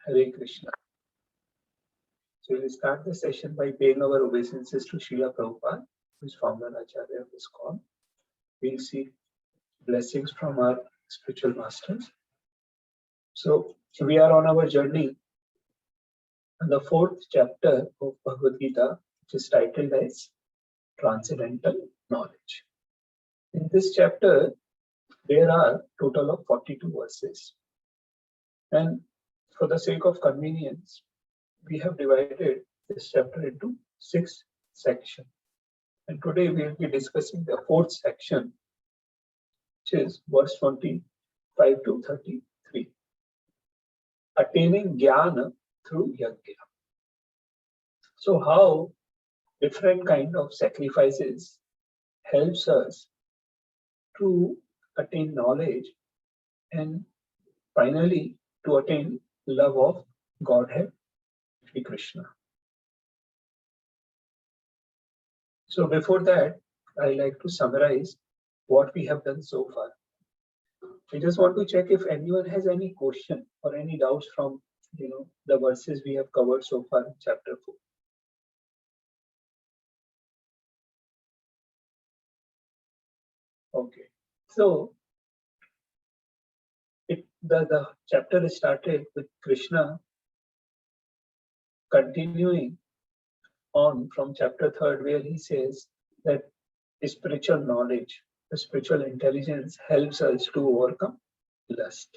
Hare Krishna. So we'll start the session by paying our obeisances to Srila Prabhupada, who is founder Acharya of this call. We'll seek blessings from our spiritual masters. So we are on our journey in the fourth chapter of Bhagavad Gita, which is titled as Transcendental Knowledge. In this chapter, there are total of 42 verses. And for the sake of convenience, we have divided this chapter into 6 sections. And today we will be discussing the fourth section, which is verse 25 to 33. Attaining Jnana through Yajna. So how different kind of sacrifices helps us to attain knowledge and finally to attain love of Godhead, Shri Krishna. So before that, I like to summarize what we have done so far. I just want to check if anyone has any question or any doubts from the verses we have covered so far in chapter 4. Okay, so the chapter started with Krishna continuing on from chapter 3, where he says that spiritual knowledge, the spiritual intelligence helps us to overcome lust.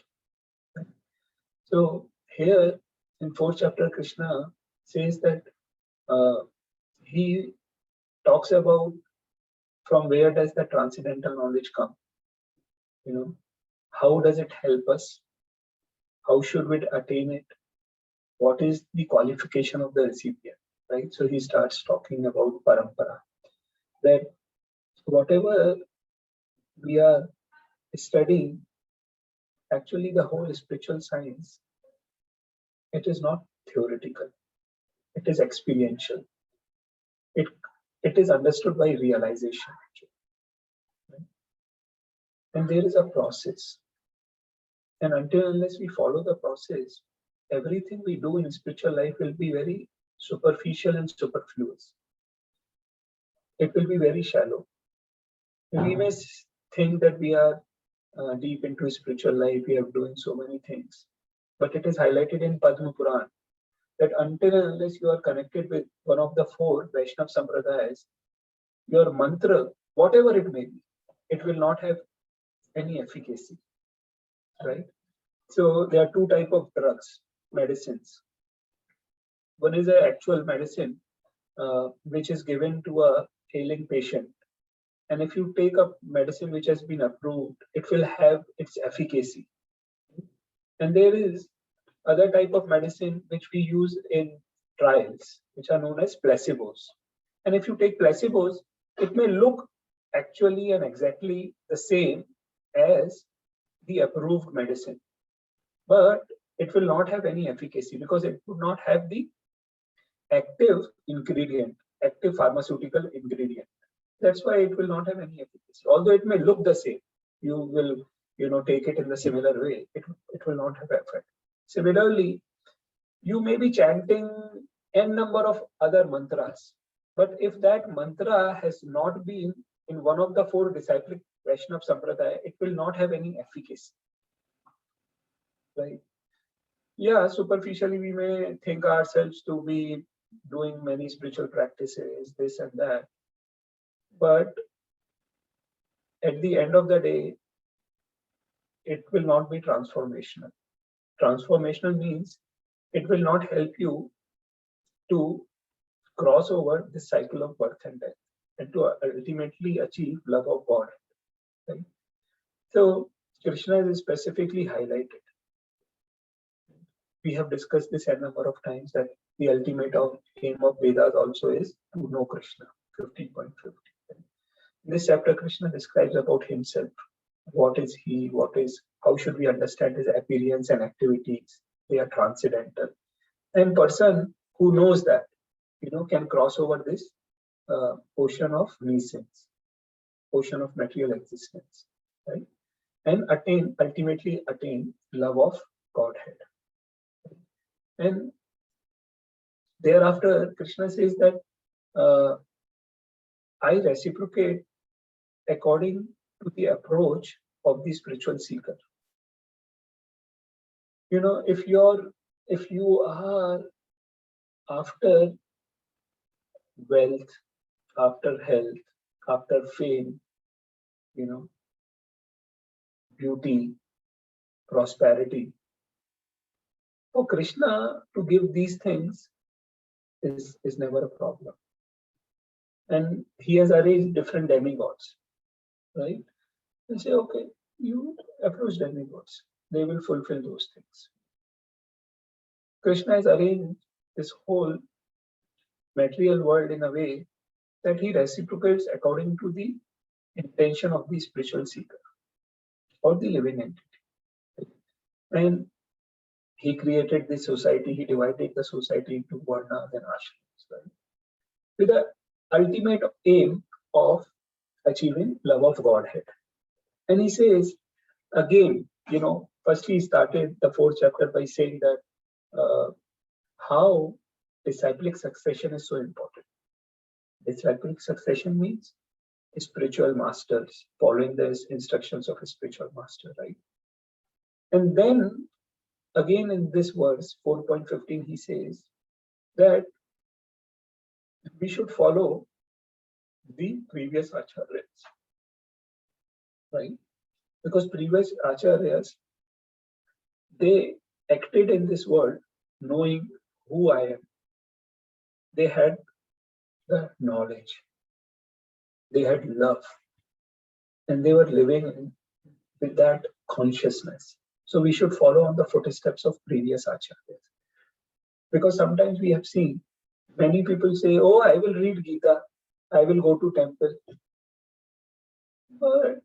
So here in 4th chapter, Krishna says that he talks about from where does the transcendental knowledge come? How does it help us? How should we attain it? What is the qualification of the recipient? Right? So he starts talking about parampara. That whatever we are studying, actually the whole spiritual science, it is not theoretical. It is experiential. It is understood by realization. Right? And there is a process. And until unless we follow the process, everything we do in spiritual life will be very superficial and superfluous. It will be very shallow. We may think that we are deep into spiritual life, we are doing so many things. But it is highlighted in Padma Puran that until and unless you are connected with one of the 4 Vaishnava Sampradayas, your mantra, whatever it may be, it will not have any efficacy. Right? So there are 2 types of drugs, medicines. One is an actual medicine which is given to a ailing patient. And if you take a medicine which has been approved, it will have its efficacy. And there is other type of medicine which we use in trials, which are known as placebos. And if you take placebos, it may look actually and exactly the same as the approved medicine, but it will not have any efficacy because it would not have the active ingredient, active pharmaceutical ingredient. That's why it will not have any efficacy. Although it may look the same, you will take it in the similar way, it will not have effect. Similarly, you may be chanting n number of other mantras, but if that mantra has not been in one of the 4 disciplic Vaishnava Sampradaya, it will not have any efficacy. Right? Yeah, superficially we may think ourselves to be doing many spiritual practices, this and that. But at the end of the day, it will not be transformational. Transformational means it will not help you to cross over this cycle of birth and death and to ultimately achieve love of God. Right? So Krishna is specifically highlighted. We have discussed this a number of times that the ultimate aim of Vedas also is to know Krishna. 15.50. In this chapter, Krishna describes about himself. What is he? How should we understand his appearance and activities? They are transcendental. And person who knows that, can cross over this ocean of nescience, ocean of material existence, right? And ultimately attain love of Godhead. And thereafter, Krishna says that I reciprocate according to the approach of the spiritual seeker. You know, if you are after wealth, after health, after fame, you know, beauty, prosperity, for Krishna to give these things is never a problem. And he has arranged different demigods, right? And say, okay, you approach demigods, they will fulfill those things. Krishna has arranged this whole material world in a way that he reciprocates according to the intention of the spiritual seeker or the living entity. And he created this society, he divided the society into varnas and ashrams, right? With the ultimate aim of achieving love of Godhead. And he says, again, you know, first he started the 4th chapter by saying that how disciplic succession is so important. Disciplic succession means spiritual masters following the instructions of a spiritual master, right? And then again in this verse 4.15 he says that we should follow the previous acharyas, right? Because previous acharyas, they acted in this world knowing who I am. They had the knowledge, they had love, and they were living with that consciousness. So we should follow on the footsteps of previous acharyas. Because sometimes we have seen many people say, oh, I will read Gita, I will go to temple. But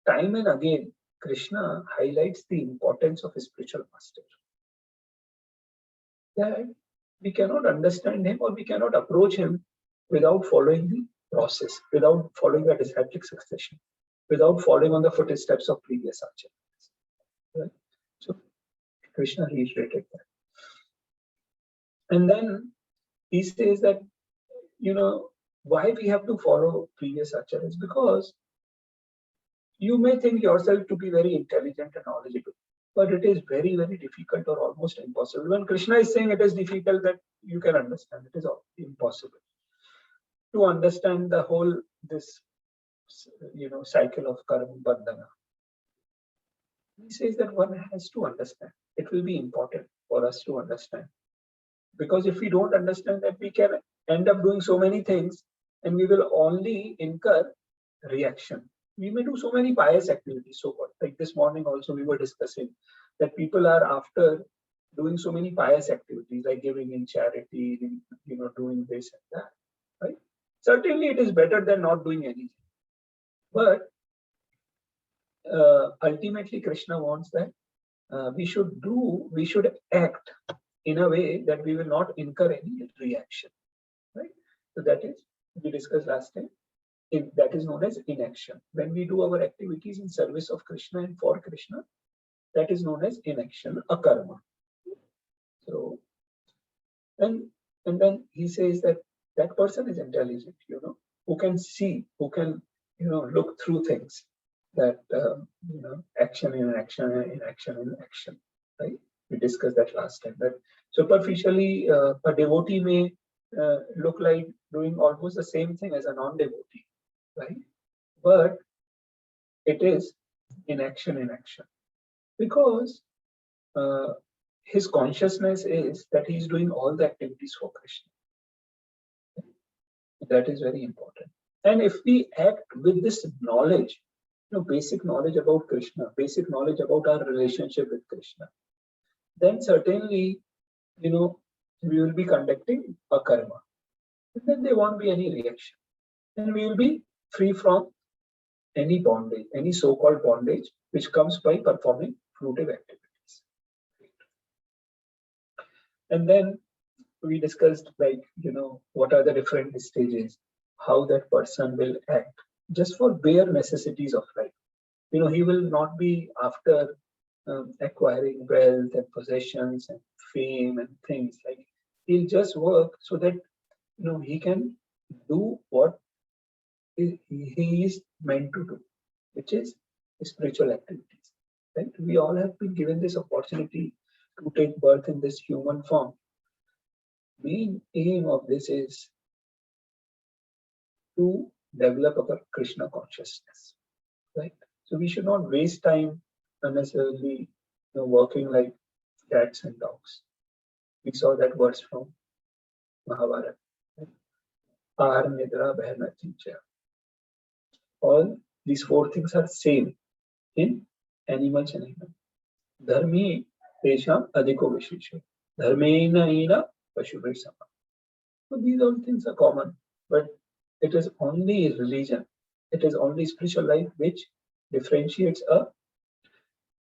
time and again, Krishna highlights the importance of a spiritual master. That we cannot understand him or we cannot approach him without following the process, without following the disciplic succession, without following on the footsteps of previous acharyas. Right? So Krishna reiterated that. And then he says that, you know, why we have to follow previous acharyas? Because you may think yourself to be very intelligent and knowledgeable, but it is very, very difficult or almost impossible. When Krishna is saying it is difficult, that you can understand, it is impossible to understand the whole this, you know, cycle of karma bandhana. He says that one has to understand. It will be important for us to understand, because if we don't understand that, we can end up doing so many things and we will only incur reaction. We may do so many pious activities, so called. Like this morning also we were discussing that people are after doing so many pious activities, like giving in charity, you know, doing this and that, right? Certainly it is better than not doing anything. But ultimately Krishna wants that we should act in a way that we will not incur any reaction, right? So that is, we discussed last time, that is known as inaction. When we do our activities in service of Krishna and for Krishna, that is known as inaction, akarma. So, and then he says that that person is intelligent, you know, who can see, who can, you know, look through things, that you know, action in action, inaction in action, right? We discussed that last time. That superficially a devotee may look like doing almost the same thing as a non-devotee, right? But it is inaction in action, because his consciousness is that he is doing all the activities for Krishna. That is very important. And if we act with this knowledge, you know, basic knowledge about Krishna, basic knowledge about our relationship with Krishna, then certainly, you know, we will be conducting a karma. And then there won't be any reaction. And we will be free from any bondage, any so-called bondage, which comes by performing fruitive activities. And then we discussed, like, you know, what are the different stages, how that person will act just for bare necessities of life. You know, he will not be after acquiring wealth and possessions and fame and things. Like he'll just work so that he can do what he is meant to do, which is spiritual activities. Right? We all have been given this opportunity to take birth in this human form. Main aim of this is to develop our Krishna consciousness, right? So we should not waste time unnecessarily, working like cats and dogs. We saw that verse from Mahabharata. Ahar, Nidra, Bhayana, Chinchaya. All these four things are same in animals and humans. Dharmi tesham adhiko vishesha. Dharmena ina pashubhe sama. So these all things are common, but it is only religion, it is only spiritual life which differentiates a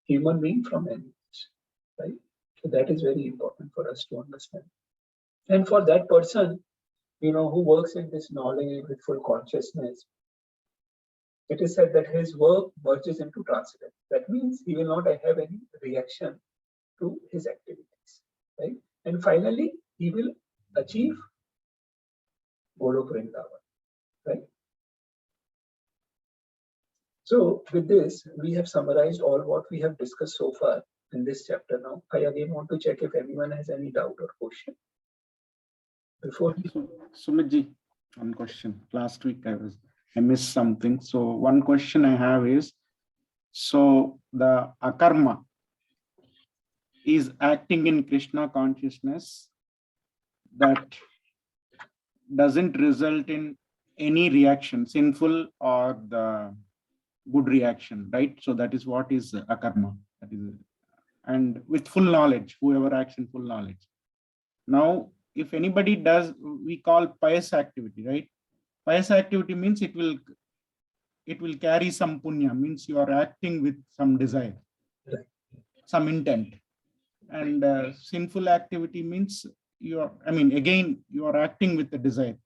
human being from animals, right? So that is very important for us to understand. And for that person, who works in this knowledge with full consciousness, it is said that his work merges into transcendence. That means he will not have any reaction to his activities, right? And finally, he will achieve Golok Vrindavan, right? So with this, we have summarized all what we have discussed so far in this chapter. Now, I again want to check if anyone has any doubt or question. Before Sumitji, one question. Last week I missed something. So one question I have is, so the akarma is acting in Krishna consciousness that doesn't result in any reaction, sinful or the good reaction, right? So that is what is akarma. That is, and with full knowledge, whoever acts in full knowledge. Now, if anybody does, we call pious activity, right? Pious activity means it will carry some punya, means you are acting with some desire, some intent. And sinful activity means you are acting with the desire.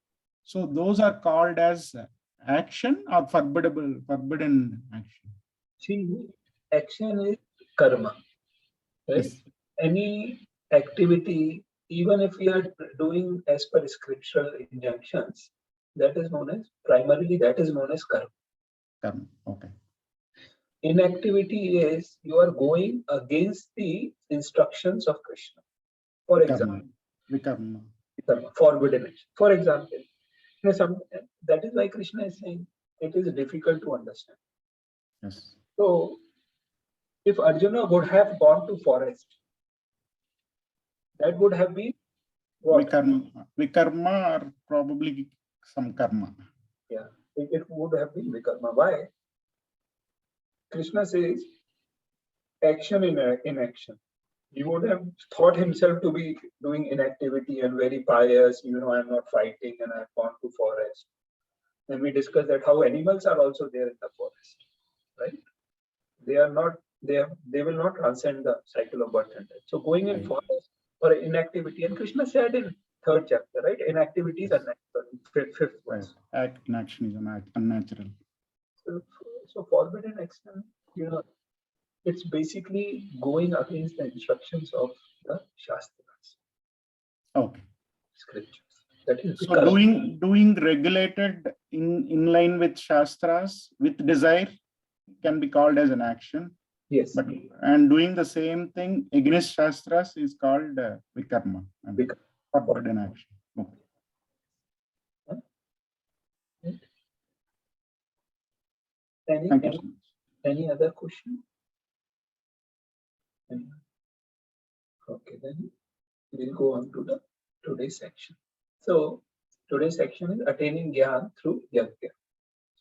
So those are called as action or forbidden action. See, action is karma, right? Yes. Any activity, even if we are doing as per scriptural injunctions, that is known as karma. Karma. Okay. Inactivity is you are going against the instructions of Krishna. For example, Vikarma. Forbidden action. For example, that is why Krishna is saying it is difficult to understand. Yes. So, if Arjuna would have gone to forest, that would have been what? Vikarma or probably some karma. Yeah, it would have been vikarma. Why? Krishna says action in action. He would have thought himself to be doing inactivity and very pious. I'm not fighting and I've gone to forest. And we discussed that how animals are also there in the forest, right? They are not. They will not transcend the cycle of birth and death. So going in forest for inactivity, and Krishna said in 3rd chapter, right? Inactivity is unnatural. 5th verse. Inaction is unnatural. So forbidden action, it's basically going against the instructions of the Shastras. Okay. Scriptures. That is so doing regulated in line with Shastras with desire can be called as an action. Yes. And doing the same thing against Shastras is called vikarma. Forbidden action. Okay. Any other question? Okay, then we'll go on to the today's section. So today's section is attaining Gyan through Yajna,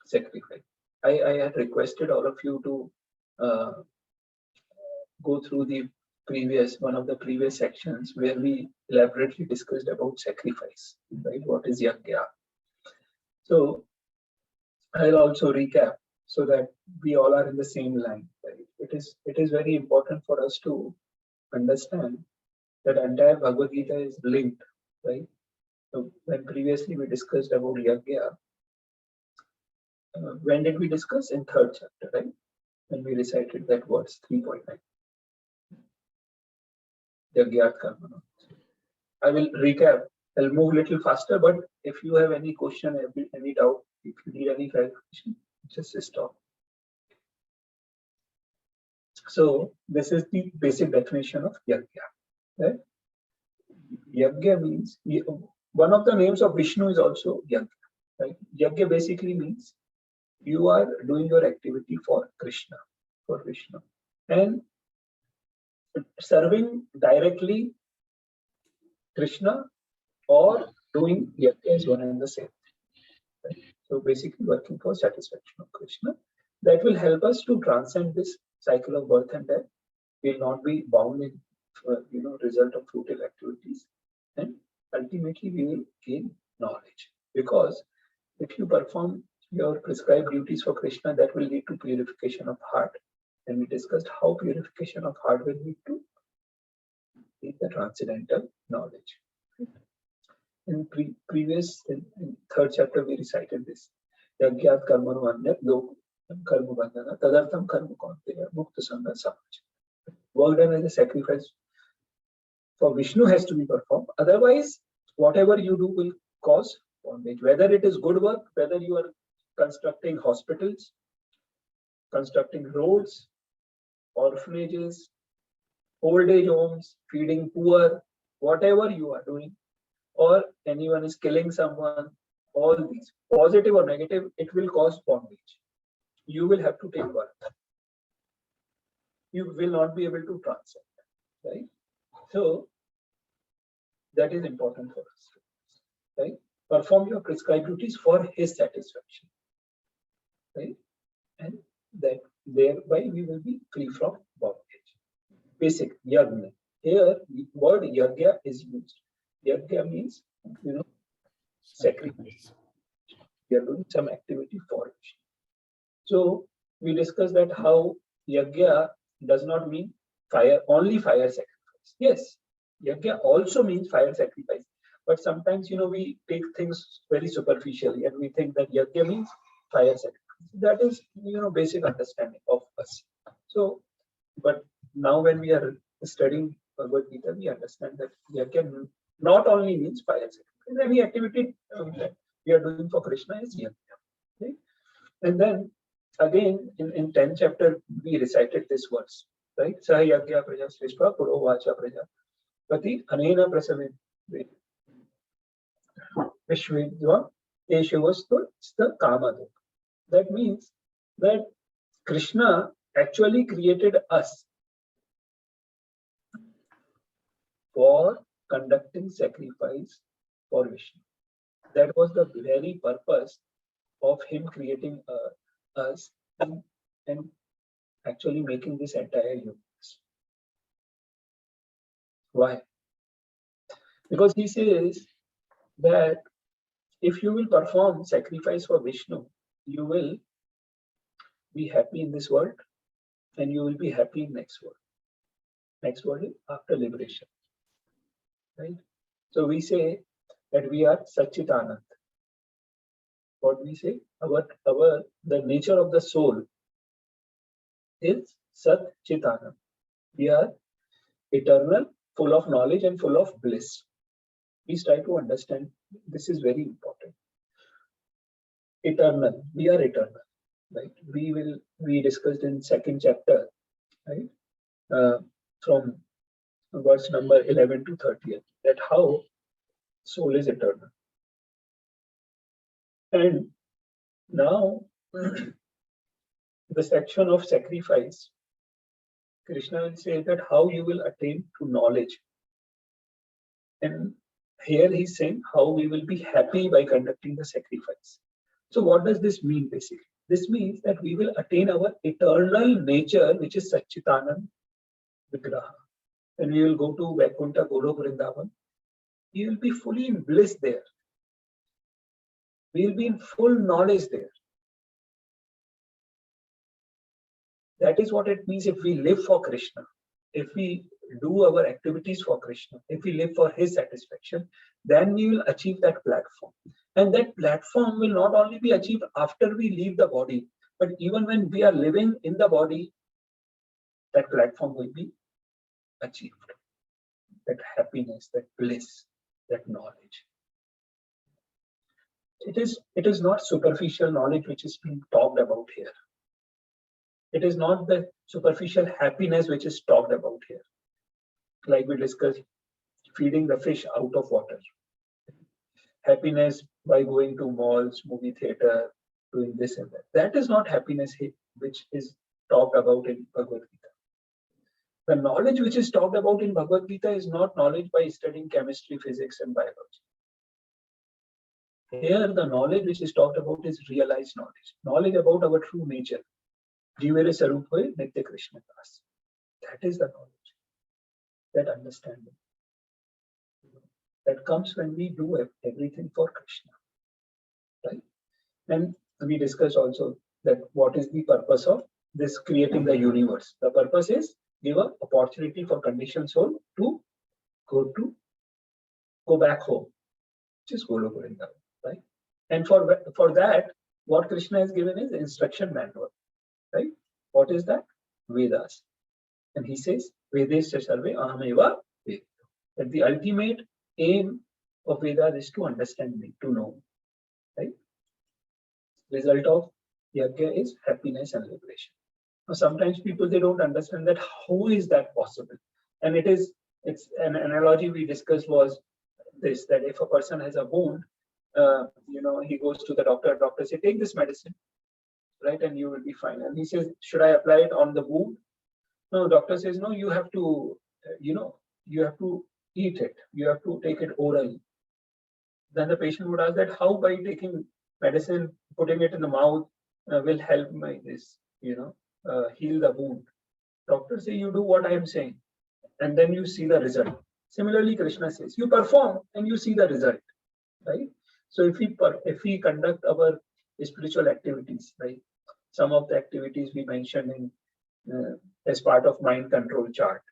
sacrifice. I had requested all of you to go through one of the previous sections where we elaborately discussed about sacrifice, right? What is Yajna? So I'll also recap so that we all are in the same line. Right? It is very important for us to understand that entire Bhagavad Gita is linked, right? So when previously we discussed about Yajna, when did we discuss? In 3rd chapter, right? When we recited that verse 3.9. Yagyat Karmana. I will recap. I'll move a little faster, but if you have any question, any doubt, if you need any clarification, just stop. So this is the basic definition of Yagya. Right? Yagya means, one of the names of Vishnu is also Yagya. Right? Yagya basically means you are doing your activity for Krishna, for Vishnu, and serving directly Krishna or doing Yagya is one and the same. Right? So basically working for satisfaction of Krishna. That will help us to transcend this cycle of birth and death. We will not be bound in result of futile activities, and ultimately we will gain knowledge. Because if you perform your prescribed duties for Krishna, that will lead to purification of heart. And we discussed how purification of heart will lead to the transcendental knowledge. In previous, in third chapter, we recited this. Yagyat karmanu anyat lok karma bandhana tadartham karma kaunteya mukta sangha samaj. Work done as a sacrifice for Vishnu has to be performed. Otherwise, whatever you do will cause bondage. Whether it is good work, whether you are constructing hospitals, constructing roads, orphanages, old age homes, feeding poor, whatever you are doing, or anyone is killing someone, all these, positive or negative, it will cause bondage. You will have to take birth. You will not be able to transcend, right? So that is important for us, right? Perform your prescribed duties for his satisfaction, right? And that thereby we will be free from bondage. Basic yagna. Here the word yagya is used. Yagya means, sacrifice. We are doing some activity for it. So we discussed that how yagya does not mean fire, only fire sacrifice. Yes, yagya also means fire sacrifice. But sometimes, we take things very superficially and we think that yagya means fire sacrifice. That is, basic understanding of us. So, but now when we are studying Bhagavad Gita, we understand that yagya not only means fire sacrifice. Any activity that we are doing for Krishna is yagya. Okay? And then again in 10th chapter we recited this verse, right? Saha yagya praja srishpa puro vacha praja pati anena prasavit vishvidva eshuvastu sta kamadu. That means that Krishna actually created us for conducting sacrifice for Vishnu. That was the very purpose of him creating us and actually making this entire universe. Why? Because he says that if you will perform sacrifice for Vishnu, you will be happy in this world and you will be happy in next world. Next world is after liberation. Right? So we say that we are Satchitanand. What we say? The nature of the soul is Sat Chitanand. We are eternal, full of knowledge and full of bliss. Please try to understand. This is very important. Eternal. We are eternal. Right? We discussed in second chapter, right? From verse number 11 to 30, that how soul is eternal. And now the section of sacrifice, Krishna will say that how you will attain to knowledge. And here he's saying how we will be happy by conducting the sacrifice. So what does this mean basically? This means that we will attain our eternal nature, which is Satchitanand Vigraha. And we will go to Vaikuntha, Golok, Vrindavan. We will be fully in bliss there. We will be in full knowledge there. That is what it means if we live for Krishna. If we do our activities for Krishna, if we live for his satisfaction, then we will achieve that platform. And that platform will not only be achieved after we leave the body, but even when we are living in the body, that platform will be achieved. that happiness, that bliss, that knowledge. It is not superficial knowledge which is being talked about here. It is not the superficial happiness which is talked about here. Like we discussed, feeding the fish out of water. Happiness by going to malls, movie theater, doing this and that. That is not happiness which is talked about in Bhagavad Gita. The knowledge which is talked about in Bhagavad Gita is not knowledge by studying chemistry, physics, and biology. Here, the knowledge which is talked about is realized knowledge, knowledge about our true nature. Jivere Sarup Hoye Nitya Krishna Das. That is the knowledge, that understanding. That comes when we do everything for Krishna. Right? And we discussed also that what is the purpose of this creating the universe. The purpose is give an opportunity for conditioned soul to go back home, which is Goloka Vrindavan, right? And for that, what Krishna has given is instruction manual, right? What is that? Vedas. And he says, Vedesya sarve ahameva Veda. That the ultimate aim of Vedas is to understand me, to know, right? Result of yajna is happiness and liberation. Now, sometimes people, they don't understand that how is that possible, and it's an analogy we discussed was this, that if a person has a wound, he goes to the doctor says, take this medicine, right, and you will be fine. And he says, should I apply it on the wound? No, doctor says, no, you have to you have to eat it, you have to take it orally. Then the patient would ask that how by taking medicine, putting it in the mouth will help my heal the wound. Doctor say, you do what I am saying, and then you see the result. Similarly, Krishna says, you perform and you see the result, right? So if we conduct our spiritual activities, right, some of the activities we mentioned in as part of mind control chart,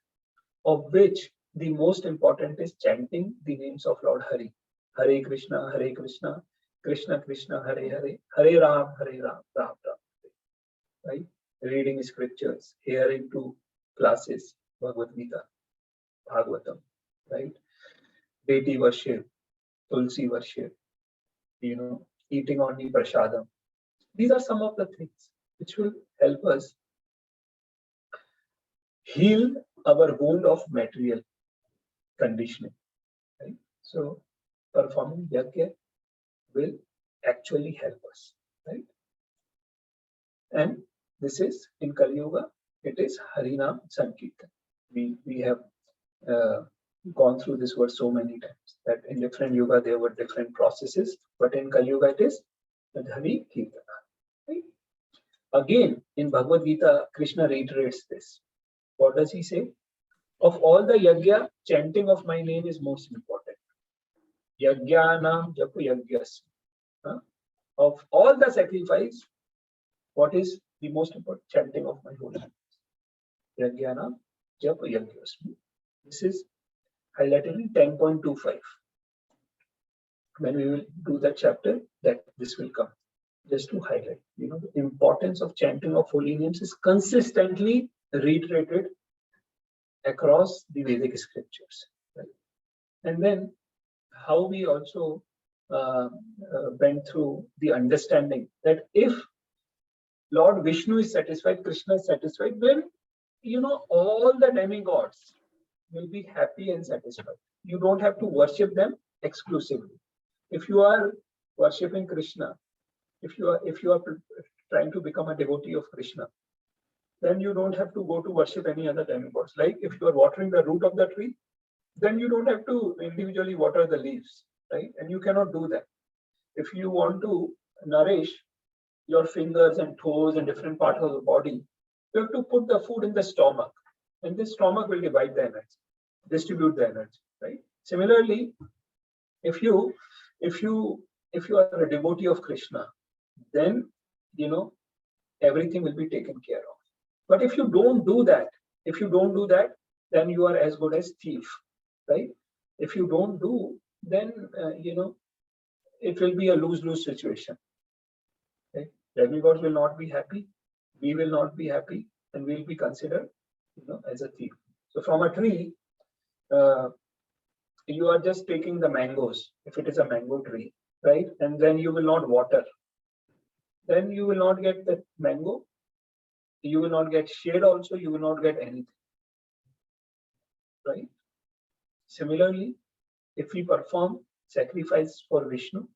of which the most important is chanting the names of Lord Hari. Hare Krishna, Krishna Krishna, Hare Hare, Hare Ram, Ram Ram. Right? Reading scriptures, hearing to classes, Bhagavad Gita, Bhagavatam, right? Deity worship, Tulsi worship, eating only prasadam. These are some of the things which will help us heal our wound of material conditioning, right? So performing yajna will actually help us, right? And this is in Kali Yuga, it is Harinam Sankirtan. We have gone through this word so many times that in different yuga there were different processes, but in Kali Yuga it is Hari Kirtana. Right? Again, in Bhagavad Gita, Krishna reiterates this. What does he say? Of all the yajna, chanting of my name is most important. Yajnanam japu yajnas. Of all the sacrifice, what is the most important? Chanting of my holy name. Yajnanam japu yajnasmi. This is highlighted in 10.25. When we will do that chapter, that this will come. Just to highlight, the importance of chanting of holy names is consistently reiterated across the Vedic scriptures. Right? And then how we also went through the understanding that if Lord Vishnu is satisfied, Krishna is satisfied, then all the demigods will be happy and satisfied. You don't have to worship them exclusively. If you are worshipping Krishna, if you are trying to become a devotee of Krishna, then you don't have to go to worship any other demigods. Like if you are watering the root of the tree, then you don't have to individually water the leaves, right? And you cannot do that. If you want to nourish your fingers and toes and different parts of the body, you have to put the food in the stomach, and this stomach will divide the energy, distribute the energy, right? Similarly, if you are a devotee of Krishna, then everything will be taken care of. But if you don't do that, then you are as good as thief, right? If you don't do, then it will be a lose-lose situation. Okay? Demigods will not be happy, we will not be happy, and we will be considered as a thief. So from a tree, you are just taking the mangoes, if it is a mango tree, right? And then you will not water, then you will not get the mango, you will not get shade also, you will not get anything, right? Similarly, if we perform sacrifice for Vishnu,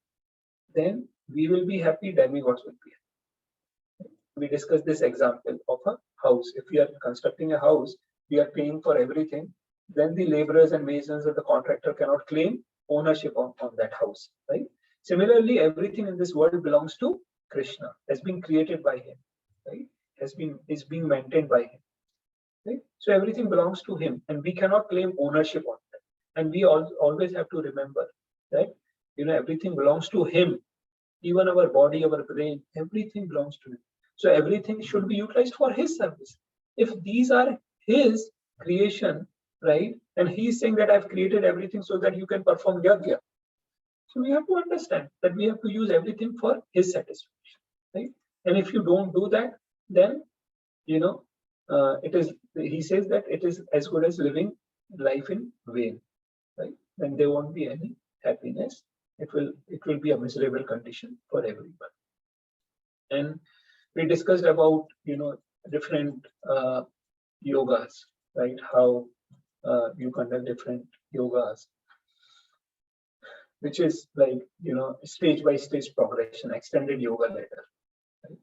then we will be happy, demigods will be happy. We discussed this example of a house. If we are constructing a house, we are paying for everything, then the laborers and masons and the contractor cannot claim ownership on that house, right? Similarly, everything in this world belongs to Krishna, has been created by him, right? Is being maintained by him, right? So everything belongs to him, and we cannot claim ownership on it. And we always have to remember that everything belongs to him, even our body, our brain, everything belongs to him. So everything should be utilized for his service. If these are his creation, right, and he's saying that I've created everything so that you can perform yajna, so we have to understand that we have to use everything for his satisfaction, right? And if you don't do that, then it is, he says that it is as good as living life in vain, right? Then there won't be any happiness. It will be a miserable condition for everyone. And we discussed about different yogas, right? How you conduct different yogas, which is like stage by stage progression, extended yoga ladder, right?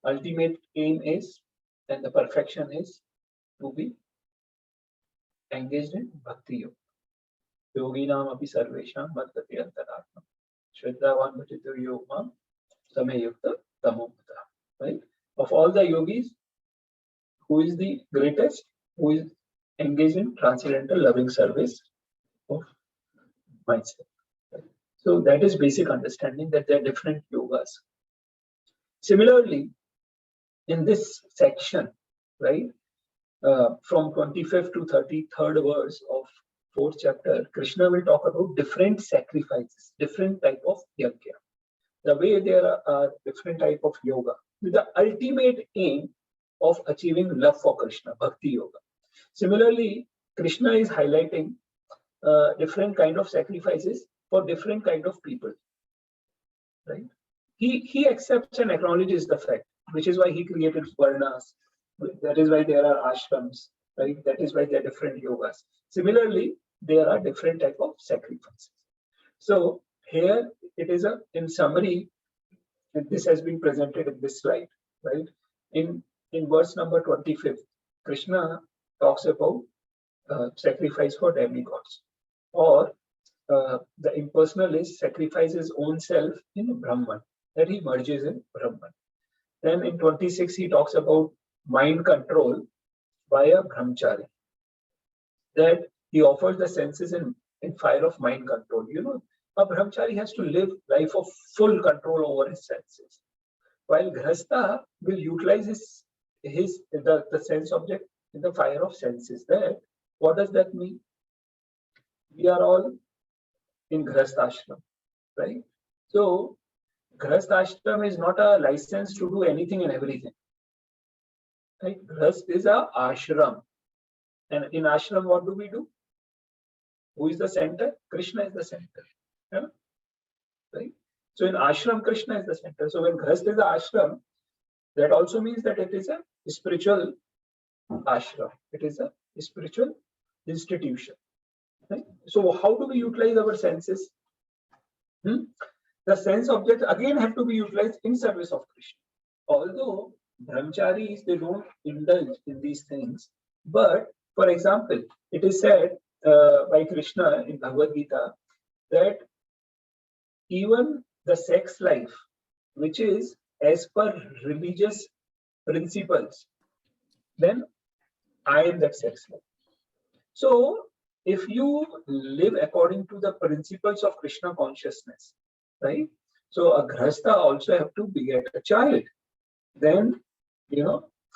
Ultimate aim is, and the perfection is, to be engaged in bhakti yoga. Yoginam api sarvesham madgati antaratma shraddhavan bhajitur yogam samyukta tamopata. Right? Of all the yogis, who is the greatest? Who is engaged in transcendental loving service of myself. Right? So that is basic understanding that there are different yogas. Similarly, in this section, right, from 25th to 33rd verse of 4th chapter, Krishna will talk about different sacrifices, different type of yajna. The way there are different type of yoga, with the ultimate aim of achieving love for Krishna, bhakti yoga. Similarly, Krishna is highlighting different kind of sacrifices for different kind of people, right? He accepts and acknowledges the fact, which is why he created varnas. That is why there are ashrams, right? That is why there are different yogas. Similarly, there are different type of sacrifices. So here it is in summary, this has been presented in this slide, right? In verse number 25, Krishna talks about sacrifice for demigods, or the impersonalist sacrifices his own self in Brahman, that he merges in Brahman. Then in 26, he talks about mind control by a brahmachari, that he offers the senses in fire of mind control. A brahmachari has to live life of full control over his senses, while grihastha will utilize the sense object in the fire of senses. That, what does that mean? We are all in grihastha ashram, right? So grihastha ashram is not a license to do anything and everything. Right? Grihastha is a ashram, and in ashram, what do we do? Who is the center? Krishna is the center. Yeah? Right? So in ashram, Krishna is the center. So when grihastha is the ashram, that also means that it is a spiritual ashram. It is a spiritual institution. Right? So how do we utilize our senses? The sense objects again have to be utilized in service of Krishna. Although brahmacharis, they don't indulge in these things, but for example, it is said by Krishna in Bhagavad Gita that even the sex life, which is as per religious principles, then I am that sex life. So if you live according to the principles of Krishna consciousness, right? So a grihastha also have to beget a child, then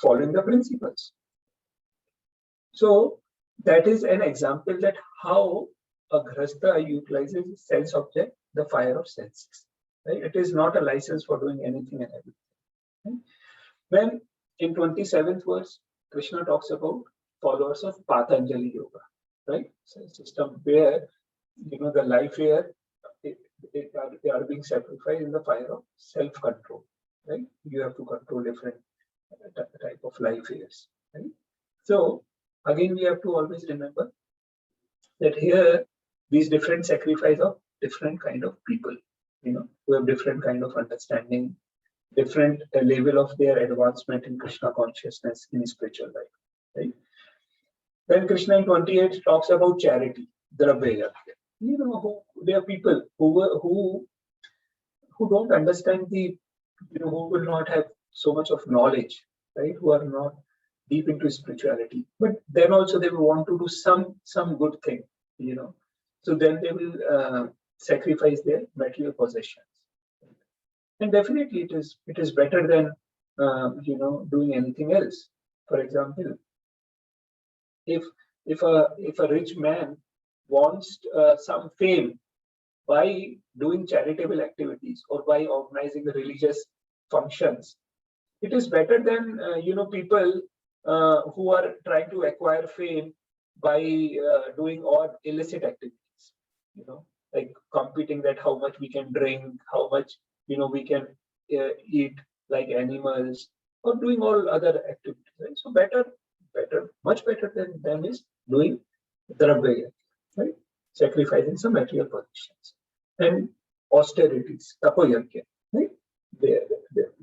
following the principles. So that is an example that how a grihastha utilizes sense object, the fire of senses. Right? It is not a license for doing anything and everything. Right? Then in 27th verse, Krishna talks about followers of Patanjali Yoga, right? So a system where the life here, they are being sacrificed in the fire of self-control, right? You have to control different type of life years, right? So again, we have to always remember that here, these different sacrifice of different kind of people, who have different kind of understanding, different level of their advancement in Krishna consciousness in spiritual life, right? Then Krishna in 28 talks about charity, Dravya. There are people who don't understand who will not have so much of knowledge, right? Who are not deep into spirituality, but then also they will want to do some good thing, So then they will sacrifice their material possessions, and definitely it is better than doing anything else. For example, if a rich man wants some fame by doing charitable activities or by organizing religious functions, it is better than people who are trying to acquire fame by doing odd illicit activities, like competing that how much we can drink, how much we can eat like animals, or doing all other activities, right? So much better than them is doing dravya, right? Sacrificing some material possessions and austerities, tapoyagya, right? There,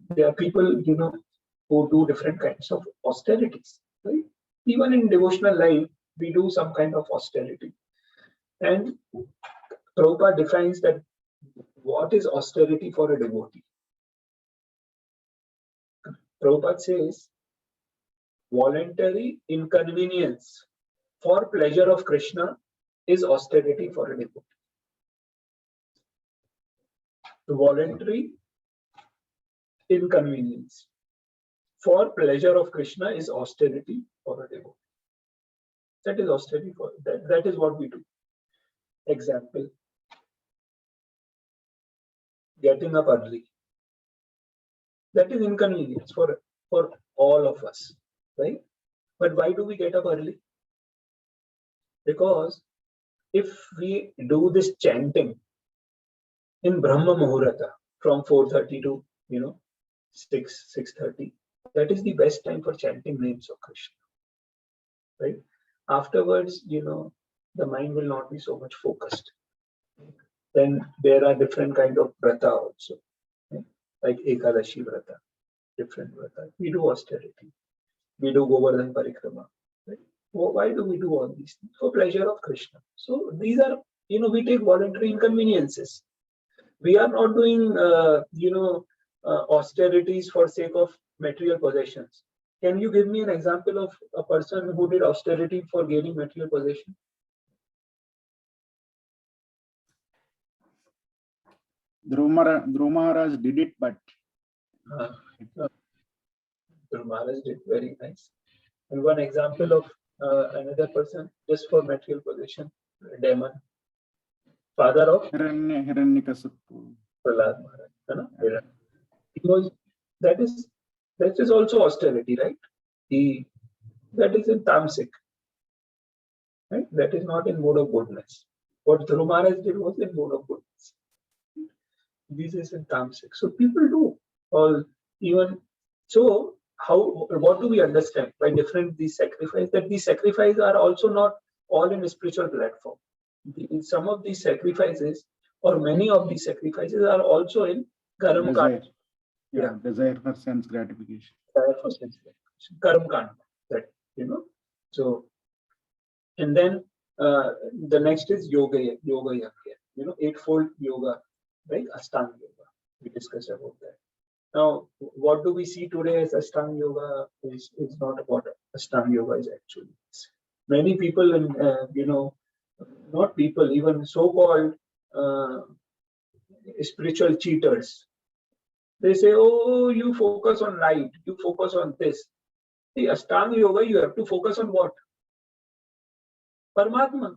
there are people, who do different kinds of austerities, right? Even in devotional life, we do some kind of austerity. And Prabhupada defines that what is austerity for a devotee. Prabhupada says, voluntary inconvenience for pleasure of Krishna is austerity for a devotee. The voluntary inconvenience for pleasure of Krishna is austerity for a devotee. That is austerity for that. That is what we do. Example: getting up early. That is inconvenience for all of us, right? But why do we get up early? Because if we do this chanting in Brahma Muhurata from 4:30 to 6:30, that is the best time for chanting names of Krishna, right? Afterwards, the mind will not be so much focused. Then there are different kind of vrata also, right? Like Ekadashi vrata, different vrata. We do austerity. We do Govardhan Parikrama, right? Why do we do all these things? For pleasure of Krishna. So these are, we take voluntary inconveniences. We are not doing, austerities for sake of material possessions. Can you give me an example of a person who did austerity for gaining material possession? Dhruv Maharaj did it, but Dhruv Maharaj did very nice. And one example of another person just for material possession, Demon, father of Hiranyakasipu. Prahlad Maharaj. Because that is also austerity, right? That is in tamasic, right? That is not in mode of goodness. What Dhruv Maharaj did was in mode of goodness. This is in tamasic. So people do all even so. What do we understand by different these sacrifices? That these sacrifices are also not all in a spiritual platform. In some of these sacrifices, or many of these sacrifices, are also in Karam Kanda. Desire for sense gratification. Desire for sense gratification. Karam Kanda. That So, and then the next is yoga yagya. Eightfold yoga, right? Ashtanga yoga. We discussed about that. Now, what do we see today as Ashtanga yoga is not what Ashtanga yoga is actually. Many people, not people, even so-called spiritual cheaters, they say, oh, you focus on light, you focus on this. The Ashtanga yoga, you have to focus on what? Paramatma.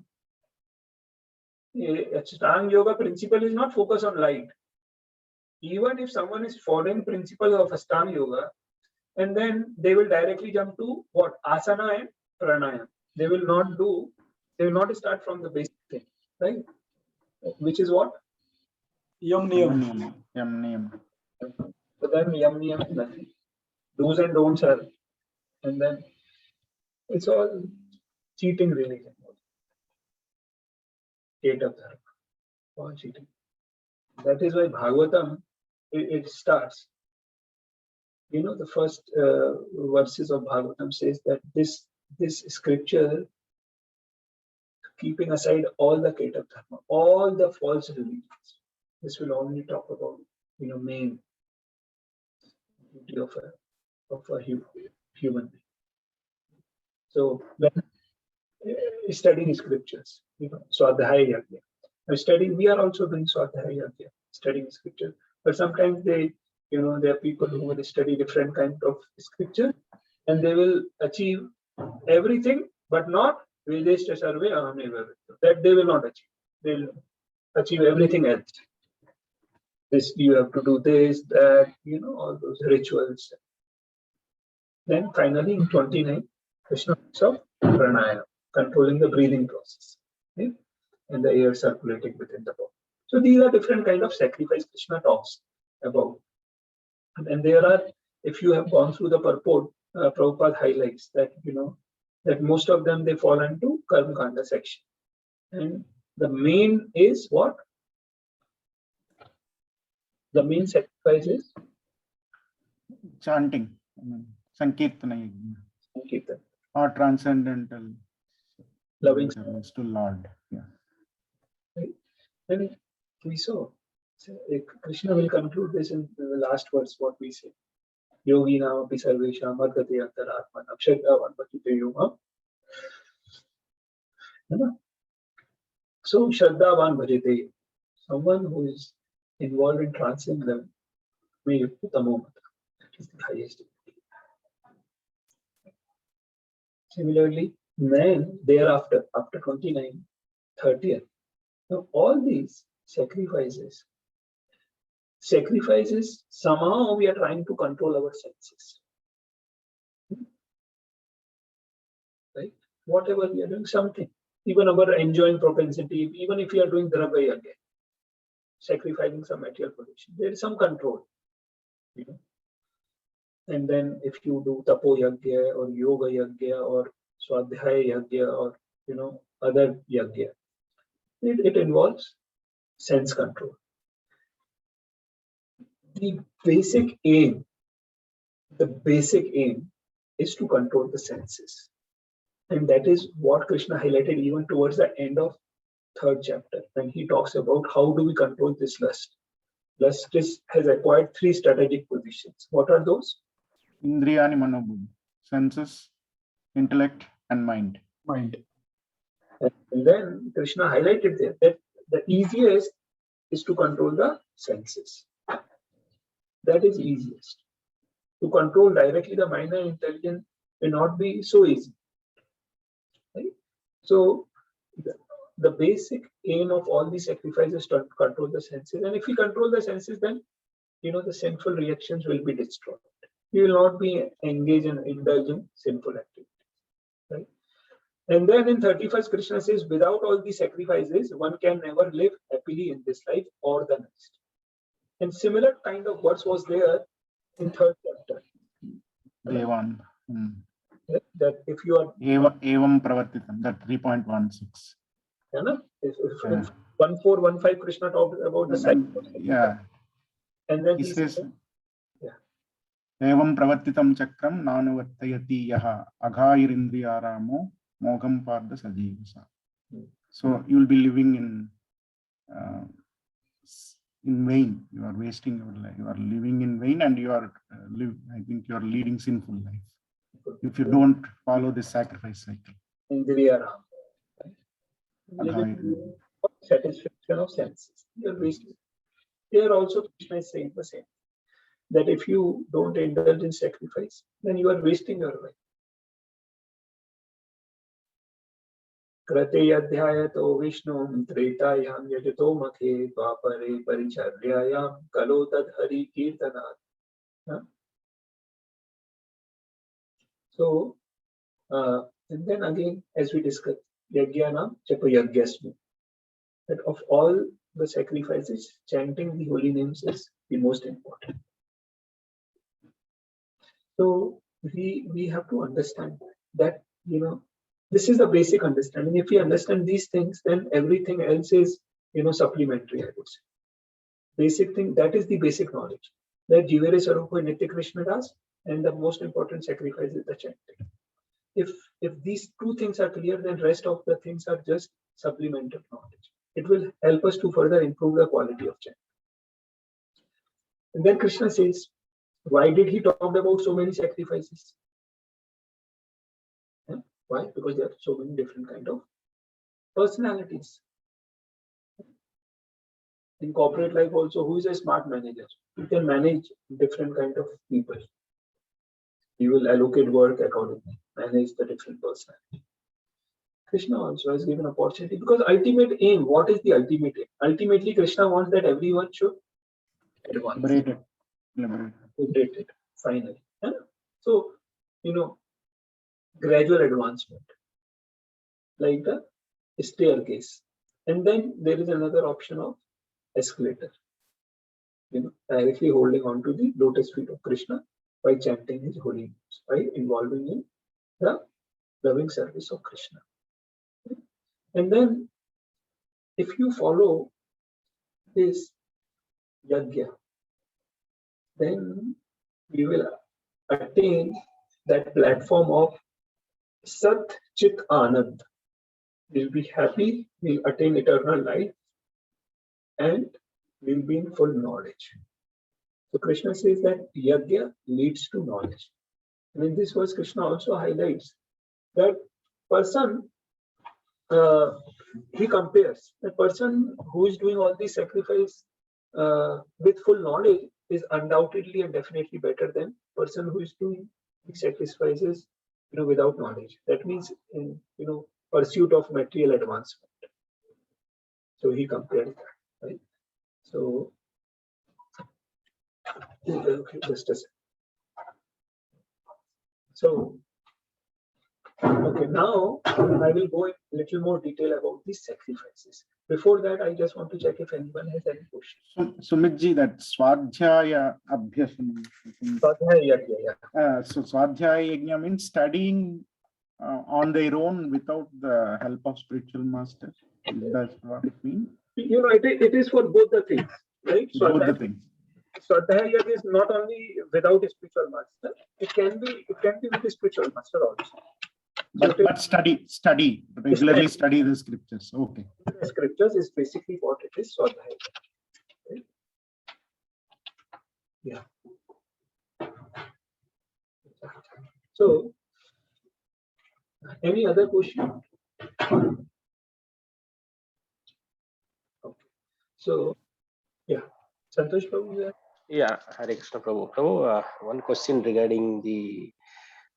Ashtanga yoga principle is not focus on light. Even if someone is following principles of Ashtanga yoga, and then they will directly jump to what? Asana and pranayama. They will not start from the basic thing, right? which is what? Yam niyam. Yam niyam. But then yam niyam is nothing. Do's and don'ts are, and then it's all cheating religion. Eight of them, all cheating. That is why Bhagavatam, it starts. You know, the first verses of Bhagavatam says that this scripture, keeping aside all the Keta Dharma, all the false religions, this will only talk about, main beauty of a human being. So when studying scriptures, Swadhyaya Yajna. We are also doing Swadhyaya Yajna, studying scripture. But sometimes there are people who will study different kind of scripture, and they will achieve everything, but not Vedeshta Sarve Ahameva. That they will not achieve. They'll achieve everything else. This, you have to do this, that, all those rituals. Then finally in 29, Krishna talks of pranayama, controlling the breathing process, right? And the air circulating within the body. So these are different kind of sacrifice Krishna talks about. And there are, if you have gone through the purport, Prabhupada highlights that, that most of them, they fall into Karma Kanda section. And the main is what? The main sacrifice is Chanting, Sankirtana Yajna, Sankirtan, or transcendental loving service to Lord. Yeah. Right? And we saw, Krishna will conclude this in the last verse, what we say. Yogi nama pi sarvesham adgate antaratmanam shraddhavan bhajate yomam. So shraddhavan bhajate, someone who is involved in transcendental, may yuktamomata. That is the highest. Similarly, then thereafter, after 29, 30th, now all these sacrifices, somehow we are trying to control our senses. Right? Whatever we are doing, something, even our enjoying propensity, even if we are doing Draga Yajna, sacrificing some material possession, there is some control. And then if you do Tapo Yajna or Yoga Yajna or Swadhyaya Yajna or other Yajna, it involves sense control. The basic aim is to control the senses. And that is what Krishna highlighted even towards the end of 3rd chapter, when he talks about how do we control this lust. Lust has acquired 3 strategic positions. What are those? Indriyani Manobuddhi, senses, intellect, and mind. Mind. And then Krishna highlighted there that the easiest is to control the senses. That is easiest. To control directly the mind and intelligence may not be so easy. Right? So the basic aim of all these sacrifices is to control the senses. And if we control the senses, then the sinful reactions will be destroyed. We will not be engaged in indulging sinful activities. Right? And then in 31st, Krishna says, without all these sacrifices, one can never live happily in this life or the next. And similar kind of words was there in 3rd chapter. Devan. That if you are Evam Pravartitam, that 3.16. If 1415 Krishna talked about the cycle. Yeah. And then He says, Evam Pravartitam Chakram Nanuvartayati Yaha Aghairindriyaramo Mogam Parda Sajivasa. So you will be living in vain. You are wasting your life. You are living in vain, and you are I think you are leading sinful life if you don't follow this sacrifice cycle. Indriyarama. Satisfaction of senses. You are wasting. Here also Krishna is saying the same. That if you don't indulge in sacrifice, then you are wasting your life. Krate yadhyayato Vishnu Tretayam Yajito Makhe Dvapare Paricharyayam Kalo Tadhari Kirtanat. So, and then again, as we discussed, Yajnana Chapa Yagyasmi. that of all the sacrifices, chanting the holy names is the most important. So we have to understand that, this is the basic understanding. If we understand these things, then everything else is, supplementary, I would say. Basic thing, that is the basic knowledge. That Jivere Sarupa Nitya Krishna Das, and the most important sacrifice is the chanting. If these two things are clear, then rest of the things are just supplemental knowledge. It will help us to further improve the quality of chanting. And then Krishna says, why did he talk about so many sacrifices? Why? Because there are so many different kind of personalities. In corporate life also, who is a smart manager? He can manage different kind of people. He will allocate work accordingly, manage the different personality. Krishna also has given opportunity, because ultimate aim, what is the ultimate aim? Ultimately, Krishna wants that everyone should advance. Liberated, finally. Yeah? So, gradual advancement, like the staircase. And then there is another option of escalator, directly holding on to the lotus feet of Krishna by chanting his holy names, by involving in the loving service of Krishna. And then, if you follow this yajna, then we will attain that platform of Sat Chit Anand. We'll be happy, we'll attain eternal life, and we'll be in full knowledge. So Krishna says that yajna leads to knowledge. And in this verse, Krishna also highlights that person, he compares the person who is doing all these sacrifice with full knowledge is undoubtedly and definitely better than person who is doing these sacrifices, without knowledge. That means in, pursuit of material advancement. So he compared that, right? So, okay, just a second. So, okay, now I will go in a little more detail about these sacrifices. Before that, I just want to check if anyone has any questions. Sumitji, that Swadhyaya Abhyasanam. Swadhyaya Yajna. So Swadhyaya Yajna means studying on their own without the help of spiritual master. That's what it means. It is for both the things, right? Both the things. Swadhyaya Yajna is not only without a spiritual master. It can be with a spiritual master also. But study regularly, study the scriptures. Okay. The scriptures is basically what it is. Swadhyaya. Right? Yeah. So, any other question? Okay. So, yeah, Santosh Prabhu. Yeah, Hare Krishna Prabhu. Prabhu, one question regarding the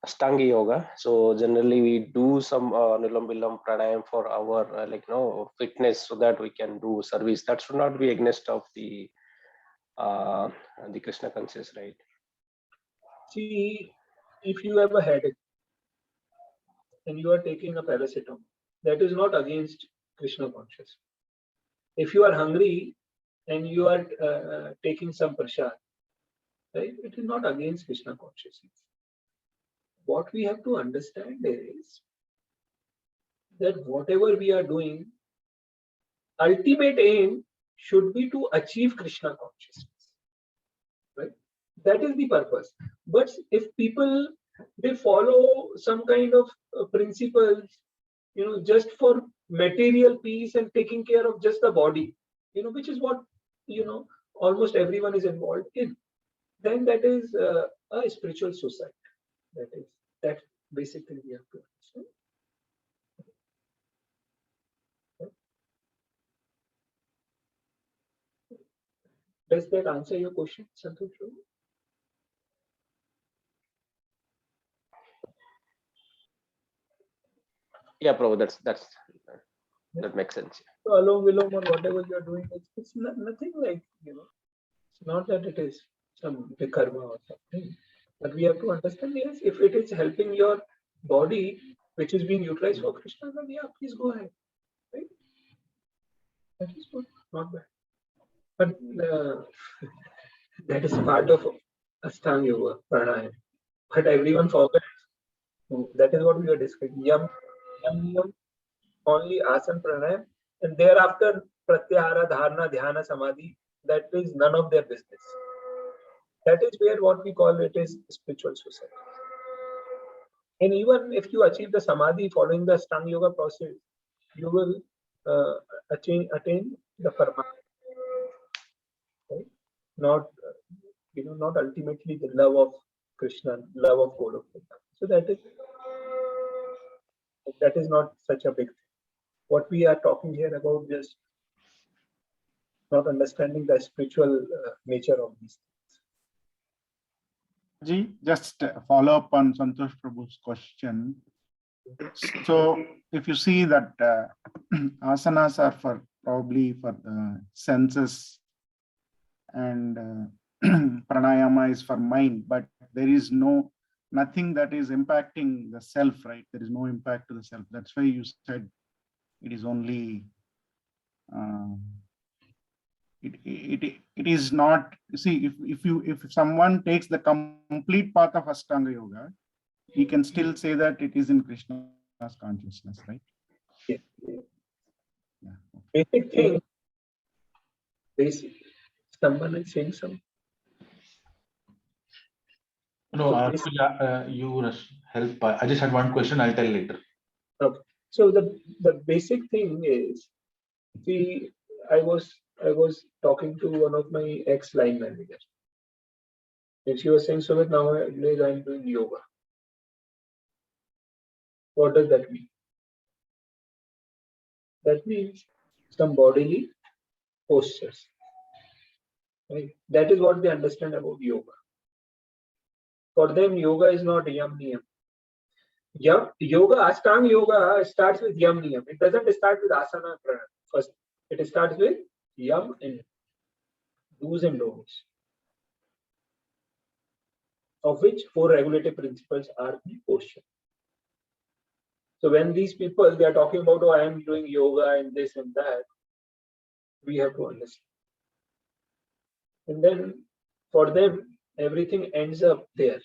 Ashtanga Yoga. So generally we do some Nilam Bilam Pranayam for our fitness, so that we can do service. That should not be against of the Krishna conscious, right? See, if you have a headache and you are taking a paracetamol, that is not against Krishna conscious. If you are hungry and you are taking some prasad, right, it is not against Krishna consciousness. What we have to understand is that whatever we are doing, ultimate aim should be to achieve Krishna consciousness, right? That is the purpose. But if people, they follow some kind of principles, just for material peace and taking care of just the body, which is what, almost everyone is involved in, then that is a spiritual suicide. That basic thing we have to understand. Does that answer your question, Santosh? Yeah, Prabhu, that makes sense. So along Vilom or whatever you are doing, it's nothing like, it's not that it is some karma or something. But we have to understand, yes, if it is helping your body, which is being utilized for Krishna, then yeah, please go ahead. Right? That is good, not bad. But that is part of Ashtanga Yoga, pranayama. But everyone forgets. That is what we are discussing. Yam, yam, only asana pranayam, and thereafter pratyahara, dharana, dhyana, samadhi. That is none of their business. That is where what we call it is spiritual suicide. And even if you achieve the samadhi following the Ashtanga Yoga process, you will attain the Paramatma. Right? Not not ultimately the love of Krishna, love of Golokita. So that is not such a big thing. What we are talking here about just not understanding the spiritual nature of these things. Ji, just follow up on Santosh Prabhu's question. So if you see that asanas are probably for the senses and pranayama is for mind, but there is nothing that is impacting the self, right? There is no impact to the self. That's why you said it is only it is not. See, if someone takes the complete path of Ashtanga Yoga, he can still say that it is in Krishna's consciousness, right? Yeah. Yeah. Basic thing. Basic. Someone is saying something. No, So actually, you help. I just had one question. I'll tell later. Okay. So the basic thing is, see, I was talking to one of my ex-line managers, and she was saying, so that nowadays I'm doing yoga. What does that mean? That means some bodily postures. Right? That is what they understand about yoga. For them, yoga is not yam niyam. Yoga, Ashtanga Yoga starts with yam niyam. It doesn't start with asana pranayama. First, it starts with yam and do's and don'ts, of which 4 regulative principles are the posture. So when these people, they are talking about, oh, I am doing yoga and this and that, we have to understand. And then for them, everything ends up there.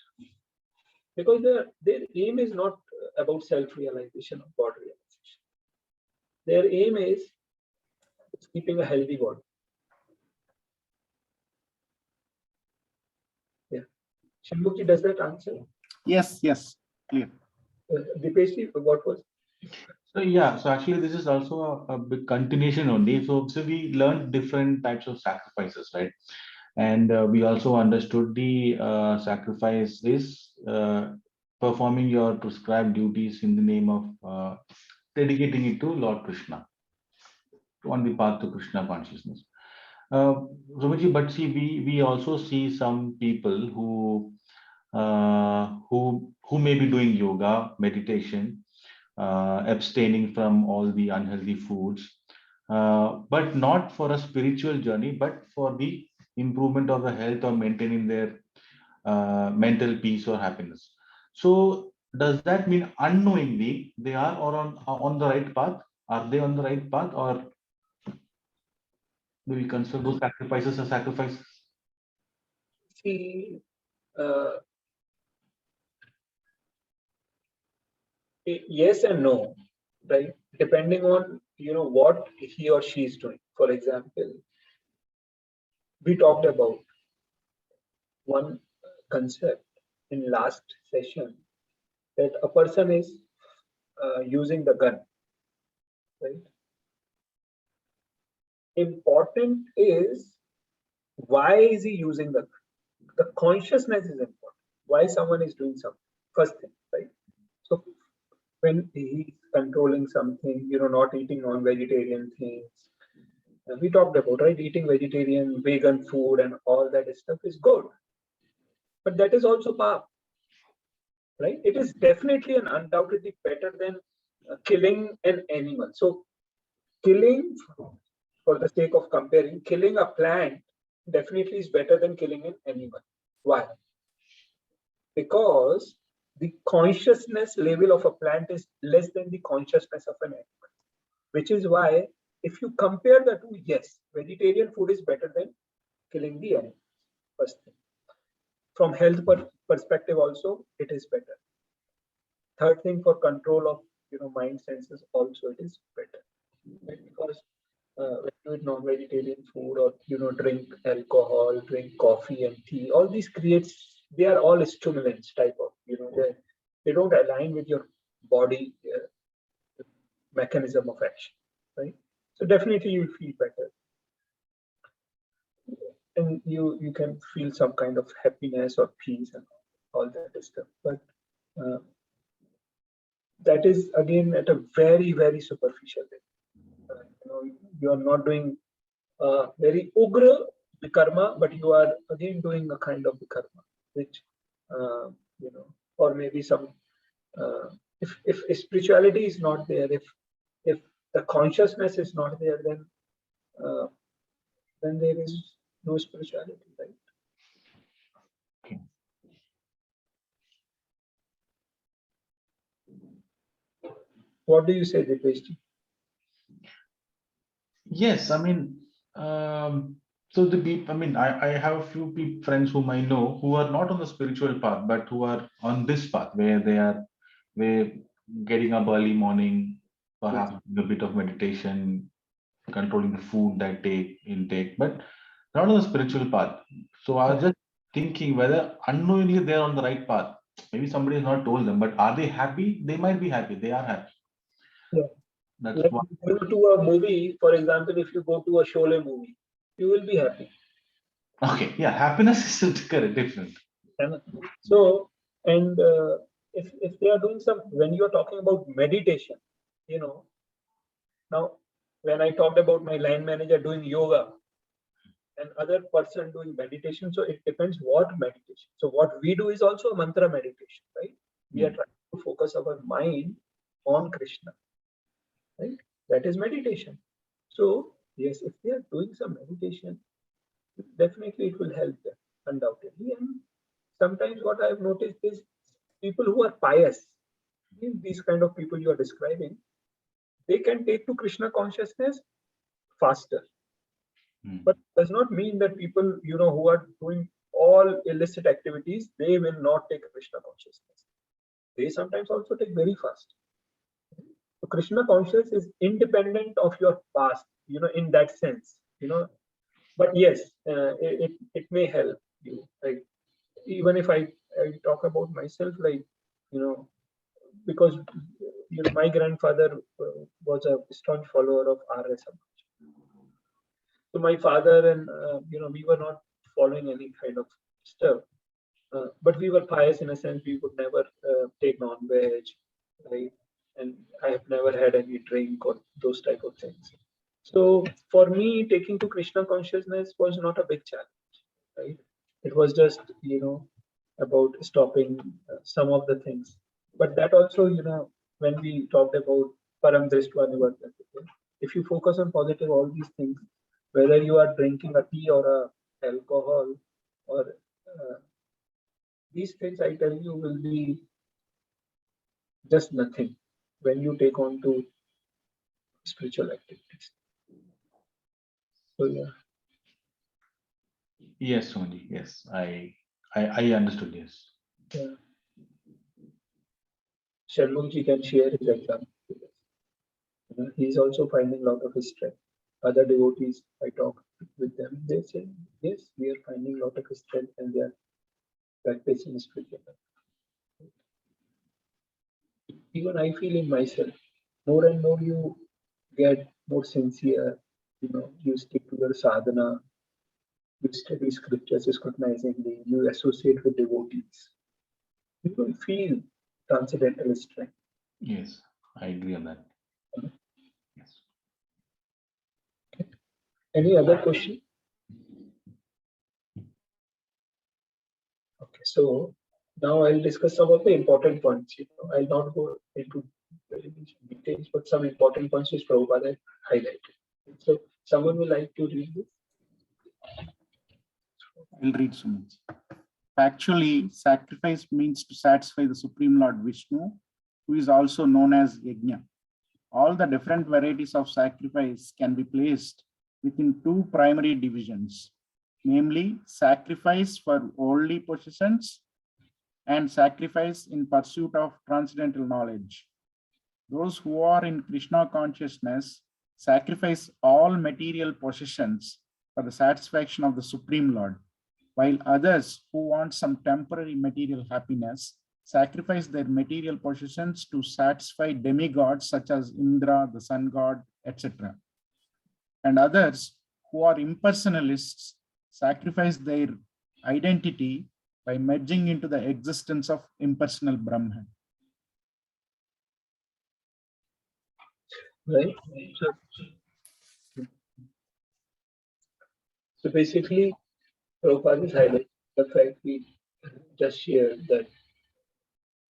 Because their aim is not about self-realization or God realization. Their aim is keeping a healthy body. Yeah. Shambhuji, does that answer? Yes, clear. Dipesh, what was? So yeah, so actually this is also a big continuation only. So we learned different types of sacrifices, right? And we also understood the sacrifice is performing your prescribed duties in the name of dedicating it to Lord Krishna, on the path to Krishna consciousness. Romaji, but see, we also see some people who may be doing yoga, meditation, abstaining from all the unhealthy foods, but not for a spiritual journey, but for the improvement of the health or maintaining their mental peace or happiness. So does that mean unknowingly they are or on the right path? Are they on the right path, or do we consider those sacrifices as sacrifices? See, yes and no, right? Depending on what he or she is doing. For example, we talked about one concept in last session, that a person is using the gun, right? Important is, why is he using the gun? The consciousness is important. Why someone is doing something, first thing, right? So when he's controlling something, not eating non-vegetarian things, we talked about, right? Eating vegetarian, vegan food and all that stuff is good. But that is also path, right? It is definitely and undoubtedly better than killing an animal. So killing, for the sake of comparing, killing a plant definitely is better than killing an animal. Why? Because the consciousness level of a plant is less than the consciousness of an animal, which is why if you compare the two, yes, vegetarian food is better than killing the animal. First thing. From health perspective also, it is better. Third thing, for control of mind senses also, it is better. Right? Because when you eat non-vegetarian food, or drink alcohol, drink coffee and tea, all these they are all stimulants type of, they don't align with your body mechanism of action, right? So definitely you feel better, and you can feel some kind of happiness or peace and all that stuff. But that is again at a very, very superficial level. You are not doing very ugra vikarma, but you are again doing a kind of vikarma, which or maybe some if spirituality is not there, if the consciousness is not there, then there is no spirituality, right? Okay. What do you say, Dipesh? Yes, I mean, so the people, I mean, I have a few friends whom I know who are not on the spiritual path, but who are on this path where where getting up early morning, perhaps a bit of meditation, controlling the food that they intake, but not on the spiritual path. So I was just thinking whether unknowingly they're on the right path. Maybe somebody has not told them, but are they happy? They might be happy. They are happy. Yeah. That's Like what. you go to a movie, for example, if you go to a Sholay movie, you will be happy. Okay, yeah, happiness is correct, different. So, and if they are doing some, when you are talking about meditation, now when I talked about my line manager doing yoga and other person doing meditation, so it depends what meditation. So what we do is also a mantra meditation, right? We are trying to focus our mind on Krishna, right? That is meditation. So yes, if they are doing some meditation, definitely it will help them, undoubtedly. And sometimes what I've noticed is people who are pious, these kind of people you are describing, they can take to Krishna consciousness faster. But does not mean that people, who are doing all illicit activities, they will not take Krishna consciousness. They sometimes also take very fast. So Krishna consciousness is independent of your past, in that sense, But yes, it may help you. Like even if I talk about myself, like because my grandfather was a staunch follower of RS. So my father and we were not following any kind of stuff, but we were pious in a sense. We would never take non-veg, right? And I have never had any drink or those type of things. So for me, taking to Krishna consciousness was not a big challenge, right? It was just about stopping some of the things. But that also, when we talked about param drishtva nivartate, if you focus on positive, all these things, whether you are drinking a tea or a alcohol or these things, I tell you, will be just nothing when you take on to spiritual activities. So yeah. Yes, Soji. Yes, I understood. Yes. Yeah. Shanmugji can share his example. He's also finding a lot of his strength. Other devotees, I talk with them, they say, yes, we are finding a lot of strength and they are practicing spiritual. Even I feel in myself, more and more you get more sincere, you stick to your sadhana, you study scriptures scrutinizingly, you associate with devotees. You will feel transcendental strength. Yes, I agree on that. Yes. Any other question? Okay, so now I'll discuss some of the important points. I'll not go into very much details, but some important points which Prabhupada highlighted. So someone will like to read this? I'll read some. Actually, sacrifice means to satisfy the Supreme Lord Vishnu, who is also known as Yajna, all the different varieties of sacrifice can be placed within two primary divisions, namely sacrifice for worldly possessions and sacrifice in pursuit of transcendental knowledge. Those who are in Krishna consciousness sacrifice all material possessions for the satisfaction of the Supreme Lord, while others who want some temporary material happiness sacrifice their material possessions to satisfy demigods such as Indra, the sun god, etc. And others who are impersonalists sacrifice their identity by merging into the existence of impersonal Brahman. Right? So basically, Prabhupada is highlighting the fact we just shared that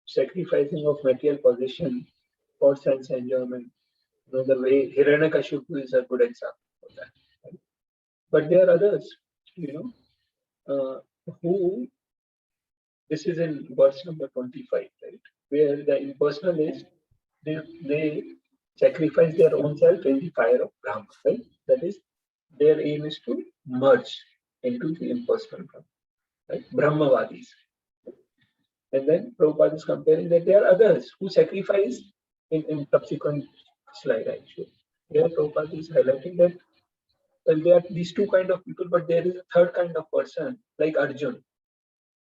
sacrificing of material possession for sense enjoyment, the way Hiranyakashipu is a good example of that. Right? But there are others, who, this is in verse number 25, right? Where the impersonalists, they sacrifice their own self in the fire of Brahma, right? That is, their aim is to merge into the impersonal Brahma, right? Brahmavadis. And then Prabhupada is comparing that there are others who sacrifice in subsequent slide actually. Here Prabhupada is highlighting that there are these two kind of people, but there is a third kind of person like Arjun.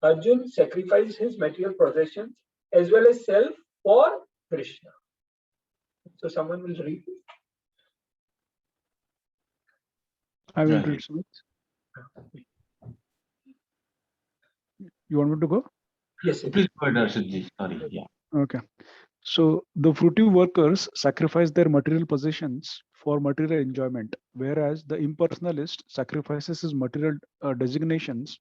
Arjun sacrificed his material possessions as well as self for Krishna. So someone will read this. I will Yeah. read Sumit. You want me to go? Yes, yes. Please go ahead, Arshadji. Sorry. Yeah. Okay. So the fruitive workers sacrifice their material possessions for material enjoyment, whereas the impersonalist sacrifices his material designations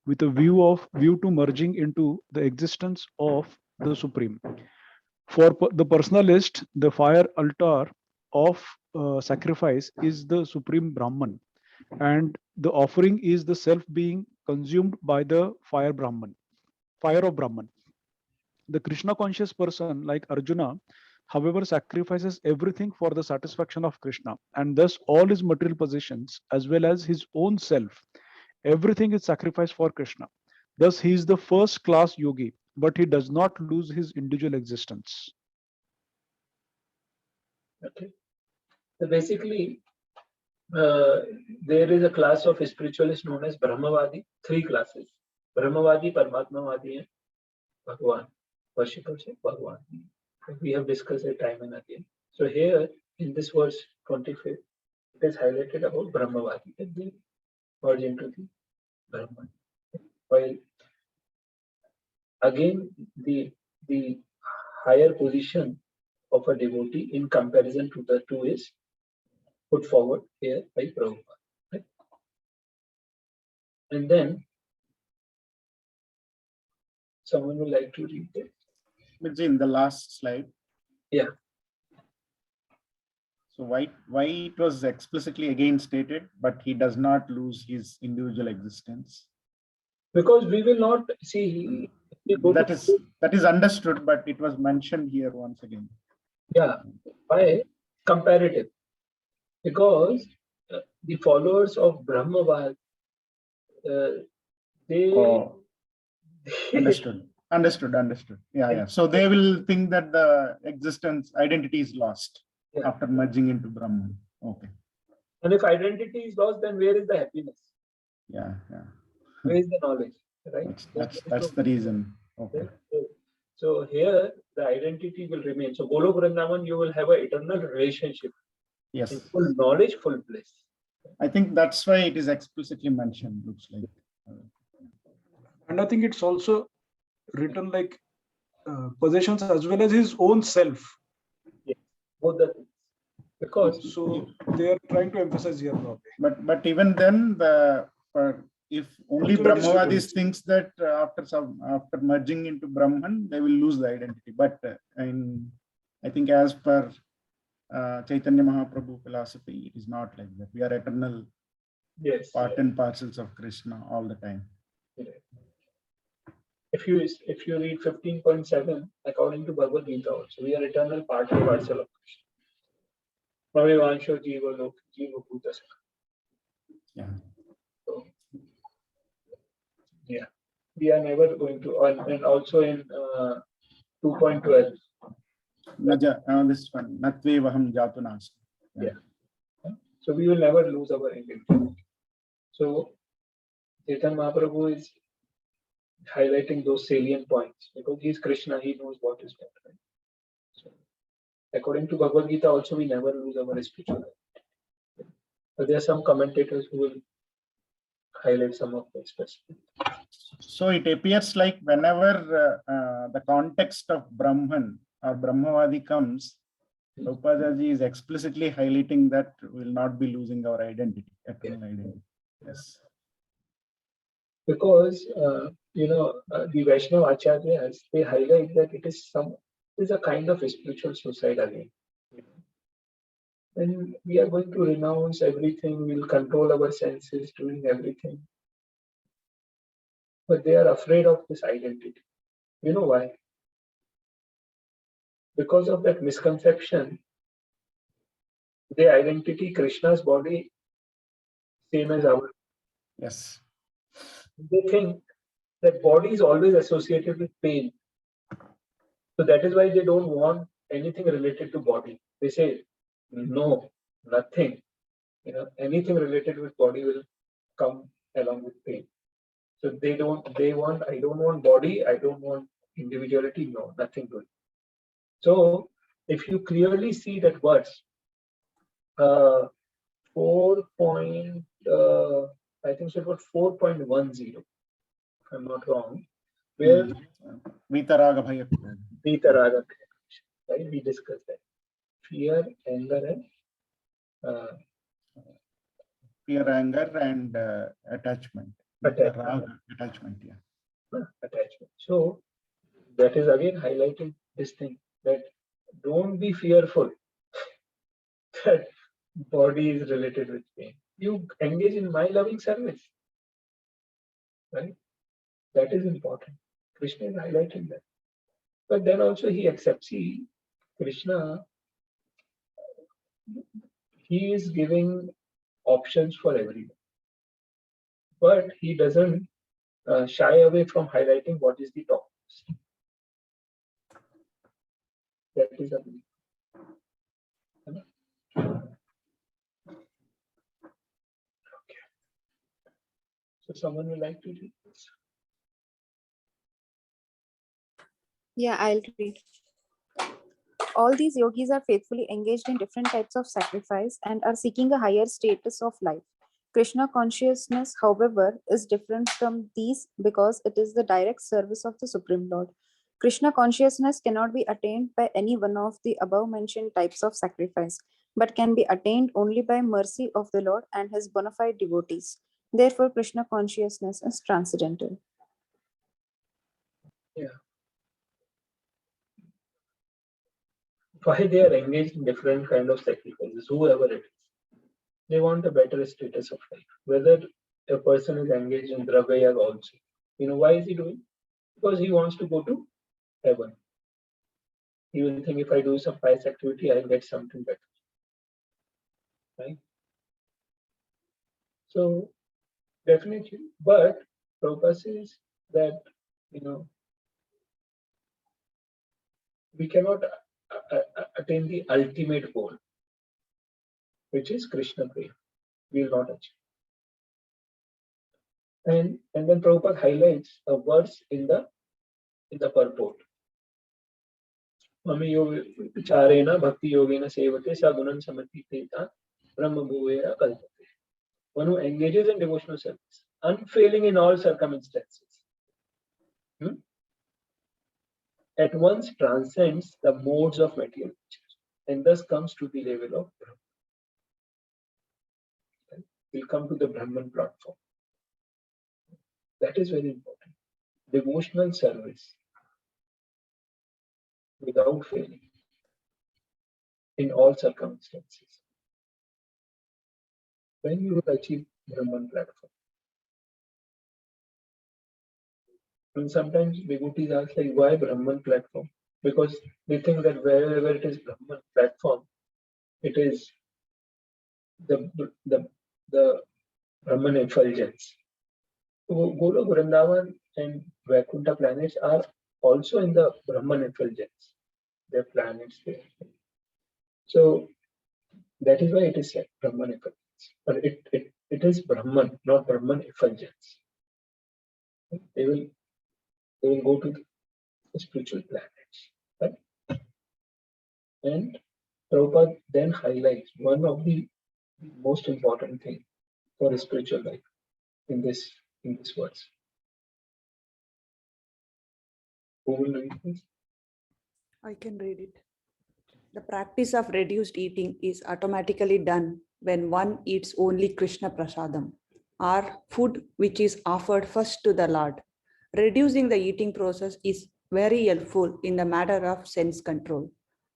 with a view to merging into the existence of the Supreme. For the personalist, the fire altar of sacrifice is the Supreme Brahman, and the offering is the self being consumed by the fire of Brahman. The Krishna conscious person, like Arjuna, however, sacrifices everything for the satisfaction of Krishna, and thus all his material possessions as well as his own self, everything is sacrificed for Krishna. Thus, he is the first class yogi, but he does not lose his individual existence. Okay. So basically, there is a class of spiritualists known as Brahmavadi, three classes. Brahmavadi, Paramatmavadi, and Bhagwan. Worshippers of Bhagwan. We have discussed it time and again. So here in this verse 25, it is highlighted about Brahmavadi, that they merge into the Brahman. While again the higher position of a devotee in comparison to the two is put forward here by Prabhupada. Right? And then someone would like to read it. It's in the last slide. Yeah. So why it was explicitly again stated, but he does not lose his individual existence. Because we will not see. That is understood, but it was mentioned here once again. Yeah. Why? Comparative. Because the followers of Brahmavad, they. Oh, understood. Yeah. So they will think that the existence identity is lost after merging into Brahman. Okay. And if identity is lost, then where is the happiness? Yeah. Where is the knowledge? Right? That's the reason. Okay. So here the identity will remain. So Golok Vrindavan, you will have an eternal relationship. Yes. In full knowledge, full bliss. I think that's why it is explicitly mentioned, looks like. And I think it's also written like possessions as well as his own self. Yes. Both the things. Because so they are trying to emphasize here probably. But even then, if only Brahmavadis thinks that after merging into Brahman, they will lose the identity. But I think as per Chaitanya Mahaprabhu philosophy, it is not like that. We are eternal part and parcels of Krishna all the time. If you read 15.7, according to Bhagavad Gita also, we are eternal part and parcel of Krishna. Bhavevansho Jiva Lok, Jiva Bhutas. Yeah. So, yeah, we are never going to, and also in 2.12. This one, Natve Vaham Jatu Nasti. Yeah. So we will never lose our identity. So Chaitanya Mahaprabhu is highlighting those salient points because he is Krishna, he knows what is what. Right? So according to Bhagavad Gita, also we never lose our spirituality. But there are some commentators who will highlight some of the specific. So it appears like whenever the context of Brahman or Brahmavadi comes, Prabhupada ji is explicitly highlighting that we will not be losing our identity, eternal identity. Yes. Because the Vaishnava Acharyas, they highlight that it is a kind of a spiritual suicide again. When we are going to renounce everything, we'll control our senses, doing everything. But they are afraid of this identity. You know why? Because of that misconception, their identity, Krishna's body, same as ours. Yes. They think that body is always associated with pain. So that is why they don't want anything related to body. They say, no, nothing. Anything related with body will come along with pain. So I don't want body, I don't want individuality, no, nothing good. So if you clearly see that verse, 4. I think so it was 4.10, if I'm not wrong, where Vitaraga Bhaya. Vitaraga, right? We discussed that. Fear, anger, and Fear, anger, and attachment. Attachment, yeah. Attachment. So that is again highlighting this thing that don't be fearful that body is related with pain. You engage in my loving service, right? That is important. Krishna is highlighting that. But then also he accepts, Krishna, he is giving options for everyone. But he doesn't shy away from highlighting what is the top. That is a belief. Okay. So someone would like to read this? Yeah, I'll read. All these yogis are faithfully engaged in different types of sacrifice and are seeking a higher status of life. Krishna consciousness, however, is different from these because it is the direct service of the Supreme Lord. Krishna consciousness cannot be attained by any one of the above mentioned types of sacrifice, but can be attained only by mercy of the Lord and his bona fide devotees. Therefore, Krishna consciousness is transcendental. Yeah. Why they are engaged in different kind of sacrifices, whoever it is. They want a better status of life. Whether a person is engaged in Dravya also. Why is he doing? Because he wants to go to heaven. He will think if I do some pious activity, I'll get something better. Right? So definitely, but Prabhupada says that we cannot attain the ultimate goal, which is Krishna Prema. We will not achieve. And then Prabhupada highlights a verse in the purport. Mami charena bhakti yogena sevate sagunan samatiteta brahma bhuvera kalpate. One who engages in devotional service, unfailing in all circumstances, at once transcends the modes of material nature and thus comes to the level of Brahman. We'll come to the Brahman platform. That is very important. Devotional service without failing in all circumstances. When you will achieve Brahman platform. And sometimes devotees ask like, why Brahman platform? Because they think that wherever it is Brahman platform, it is the Brahman effulgence. Golok, Vrindavan, and Vaikuntha planets are also in the Brahman effulgence. They're planets there. So that is why it is said Brahman effulgence. But it is Brahman, not Brahman effulgence. They will go to the spiritual planets. Right? And Prabhupada then highlights one of the most important things for a spiritual life in this verse. Who will read this? I can read it. The practice of reduced eating is automatically done when one eats only Krishna Prasadam, or food which is offered first to the Lord. Reducing the eating process is very helpful in the matter of sense control.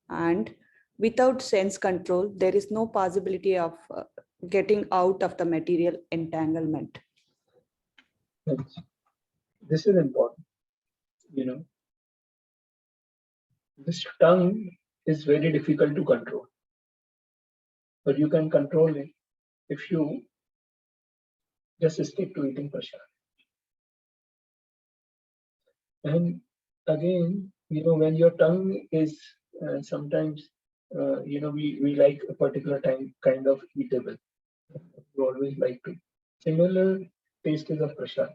And without sense control, there is no possibility of getting out of the material entanglement. This is important. This tongue is very difficult to control, but you can control it if you just stick to eating prasad. And again, when your tongue is sometimes, we like a particular kind of eatable. We always like to. Similar taste is of prasad.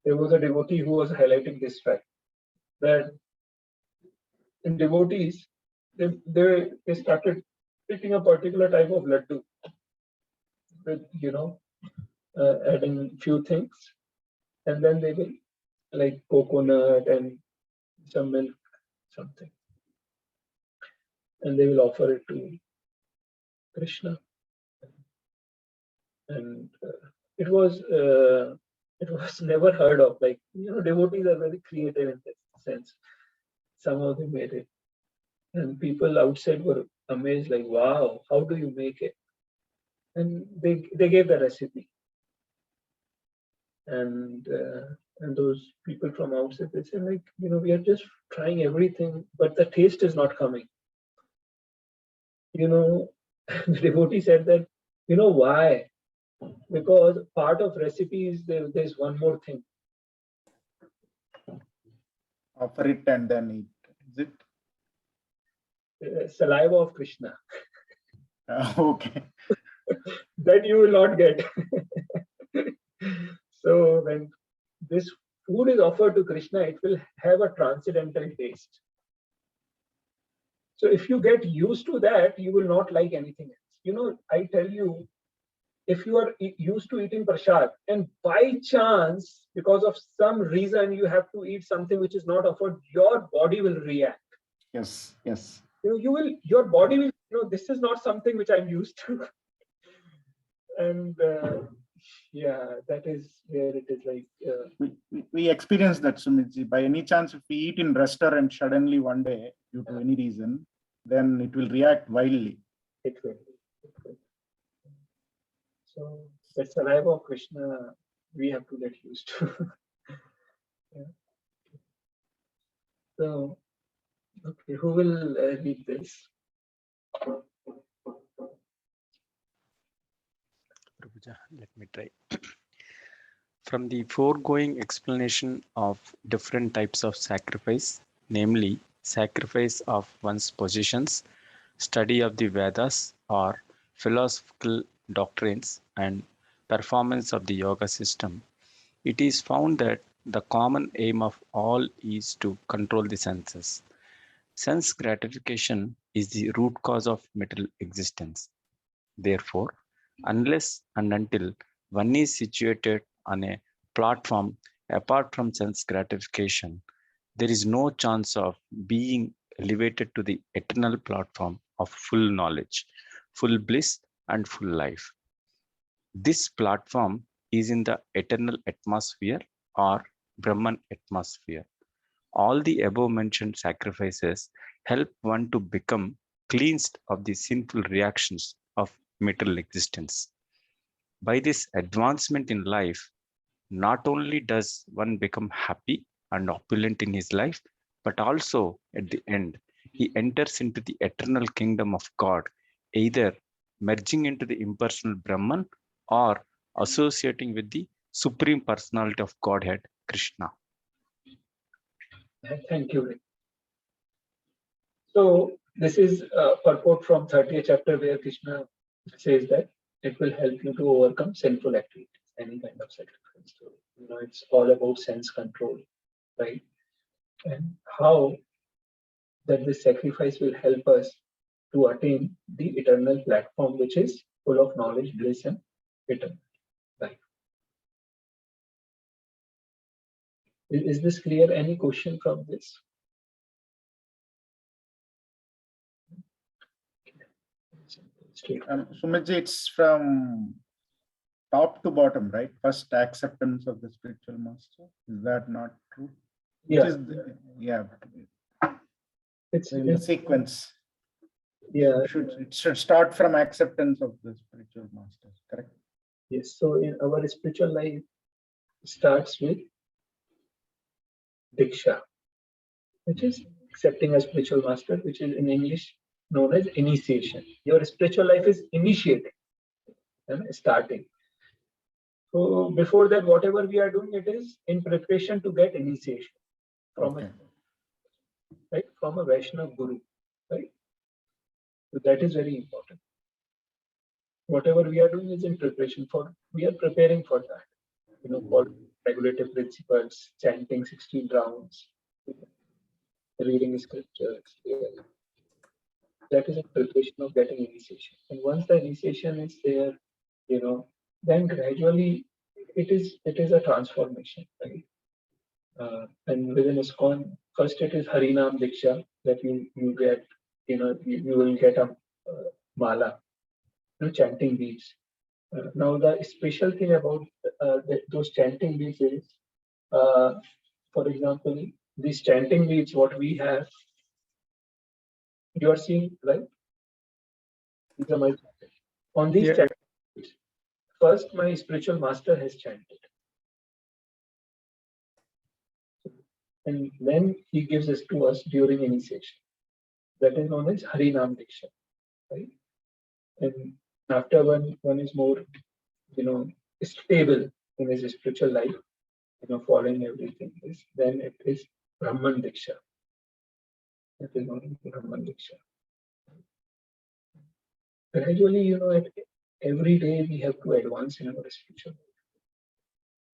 There was a devotee who was highlighting this fact that in devotees, they started picking a particular type of laddu with, adding few things, and then they will like coconut and some milk, something, and they will offer it to Krishna. And it was never heard of. Like, devotees are very creative in that sense. Some of them made it, and people outside were amazed, like, wow, how do you make it? And they gave the recipe, and those people from outside, they said, like, we are just trying everything, but the taste is not coming. The devotee said that, why? Because part of recipes, there's one more thing. Offer it and then eat. Is it? Saliva of Krishna. Okay. That you will not get. So when this food is offered to Krishna, it will have a transcendental taste. So if you get used to that, you will not like anything else. I tell you, if you are used to eating prasad and by chance, because of some reason, you have to eat something which is not offered, your body will react. Yes, yes. Your body will, this is not something which I'm used to. And that is where it is like. We experience that, Sumitji. By any chance, if we eat in restaurant suddenly one day due to any reason, then it will react wildly. It will. So the saliva of Krishna, we have to get used to. So, okay, who will read this? Let me try. From the foregoing explanation of different types of sacrifice, namely sacrifice of one's possessions, study of the Vedas or philosophical doctrines, and performance of the yoga system, it is found that the common aim of all is to control the senses. Sense gratification is the root cause of material existence. Therefore, unless and until one is situated on a platform apart from sense gratification, there is no chance of being elevated to the eternal platform of full knowledge, full bliss, and full life. This platform is in the eternal atmosphere or Brahman atmosphere. All the above mentioned sacrifices help one to become cleansed of the sinful reactions of material existence. By this advancement in life, not only does one become happy and opulent in his life, but also at the end, he enters into the eternal kingdom of God, either merging into the impersonal Brahman, or associating with the Supreme Personality of Godhead, Krishna? Thank you, Rick. So this is a purport from 30th chapter where Krishna says that it will help you to overcome sinful activities, any kind of sacrifice. So, it's all about sense control, right? And how that this sacrifice will help us to attain the eternal platform, which is full of knowledge, bliss, and eternal life. Is this clear? Any question from this? Sumitji, it's from top to bottom, right? First acceptance of the spiritual master. Is that not true? Yeah. It's in the sequence. Yeah. It should start from acceptance of the spiritual master, correct? Yes. So in our spiritual life starts with Diksha, which is accepting a spiritual master, which is in English known as initiation. Your spiritual life is initiating and starting. So before that, whatever we are doing, it is in preparation to get initiation from from a Vaishnava Guru, right? So that is very important. Whatever we are doing is in preparation for, we are preparing for that, for regulative principles, chanting 16 rounds, reading scriptures. That is a preparation of getting initiation. And once the initiation is there, then gradually it is a transformation, right? And within ISKCON, first it is Harinam Diksha, that you get, you will get a mala, chanting beads. Now the special thing about those chanting beads is, for example, these chanting beads, what we have, you are seeing, right? These are my on these chanting beads. First, my spiritual master has chanted. And then he gives this to us during initiation. That is known as Harinam Diksha, right? And after one is more, stable in his spiritual life, following everything, then it is Brahman Diksha. That is known as Brahman Diksha. Gradually, every day we have to advance in our spiritual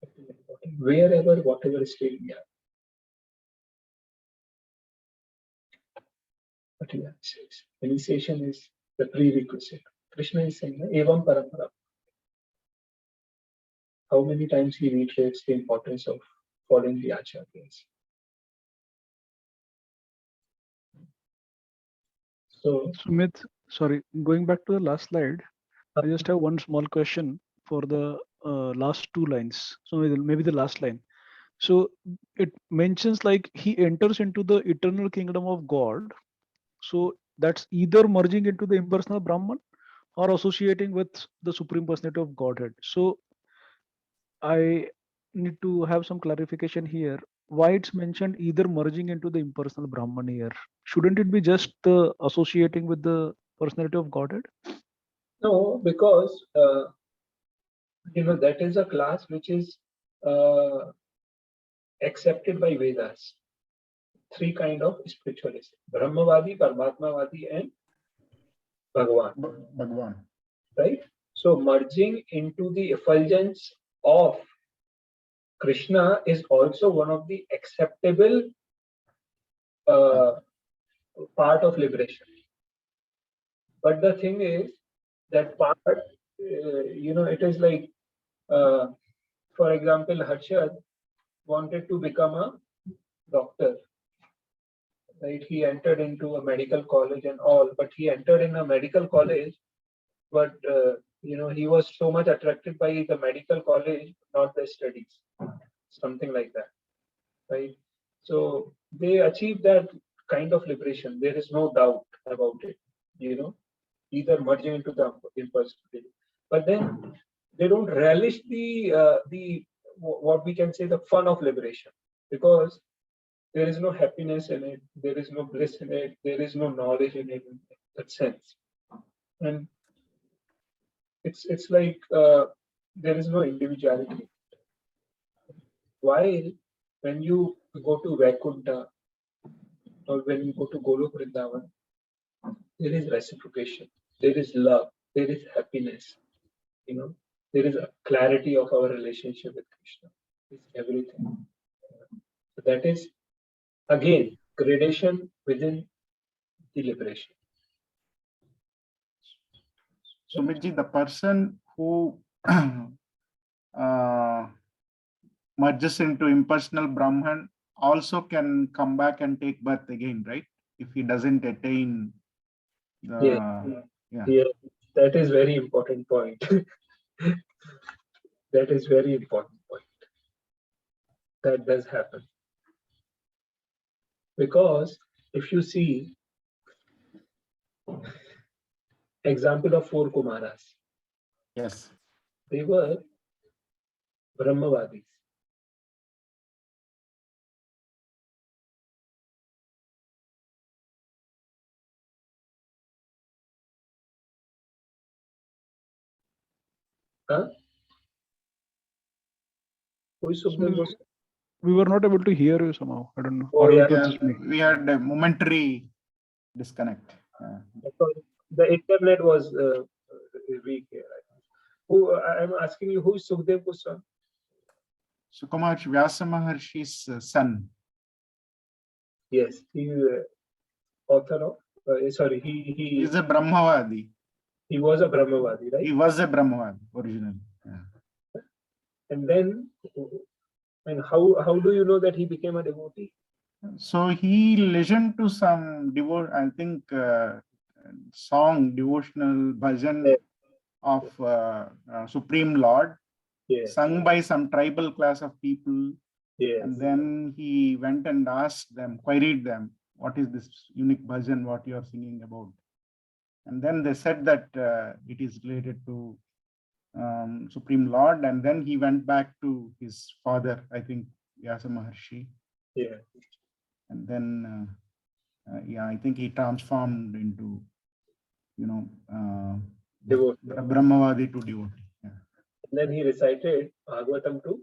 life. Wherever, whatever state we are. But yeah, initiation is the prerequisite. Krishna is saying, Evam Parampara. How many times he reiterates the importance of following the acharyas. So, Sumit, sorry, going back to the last slide, I just have one small question for the last two lines. So maybe the last line. So it mentions like he enters into the eternal kingdom of God. So that's either merging into the impersonal Brahman or associating with the Supreme Personality of Godhead. So I need to have some clarification here. Why it's mentioned either merging into the impersonal Brahman here? Shouldn't it be just the associating with the personality of Godhead? no, because that is a class which is accepted by Vedas. Three kind of spiritualists: Brahmavadi, Paramatmavadi, and Bhagwan. Right? So merging into the effulgence of Krishna is also one of the acceptable part of liberation. But the thing is that part, it is like, for example, Harshad wanted to become a doctor. Right? He entered into a medical college and all, but he entered in a medical college, but he was so much attracted by the medical college, not the studies, something like that, right? So they achieved that kind of liberation. There is no doubt about it, either merging into the impersonality, but then they don't relish the what we can say the fun of liberation, because there is no happiness in it, there is no bliss in it, there is no knowledge in it in that sense. And it's like there is no individuality. While when you go to Vaikuntha or when you go to Golok Vrindavan, there is reciprocation, there is love, there is happiness. There is a clarity of our relationship with Krishna. It's everything. So that is again gradation within the liberation. Sumitji, the person who merges into impersonal Brahman also can come back and take birth again, right? If he doesn't attain the Yeah, that is very important point. That is very important point. That does happen. Because if you see example of 4 Kumaras, yes, they were Brahmavadis. Huh? Who is Sukdev Goswami? We were not able to hear you somehow. I don't know. Oh, Or yeah, it was just me. we had a momentary disconnect. The internet was weak here. Who I'm asking you, who is Sukdev Goswami? Sukamarsh Vyasa Maharshi's son. Yes, he is author of. Sorry, he He's a Brahmavadi. he was a Brahmavadi, right? He was a Brahmavadi originally. Yeah. And then, and how do you know that he became a devotee? So he listened to some I think song, devotional bhajan of Supreme Lord, Yes. sung by some tribal class of people. Yes. And then he went and asked them, queried them, what is this unique bhajan, what you are singing about? And then they said that it is related to Supreme Lord. And then he went back to his father, I think, Vyasa Maharshi. Yeah. And then, I think he transformed into, Devotee. Brahmavadi to devotee. Yeah. And then he recited Bhagavatam to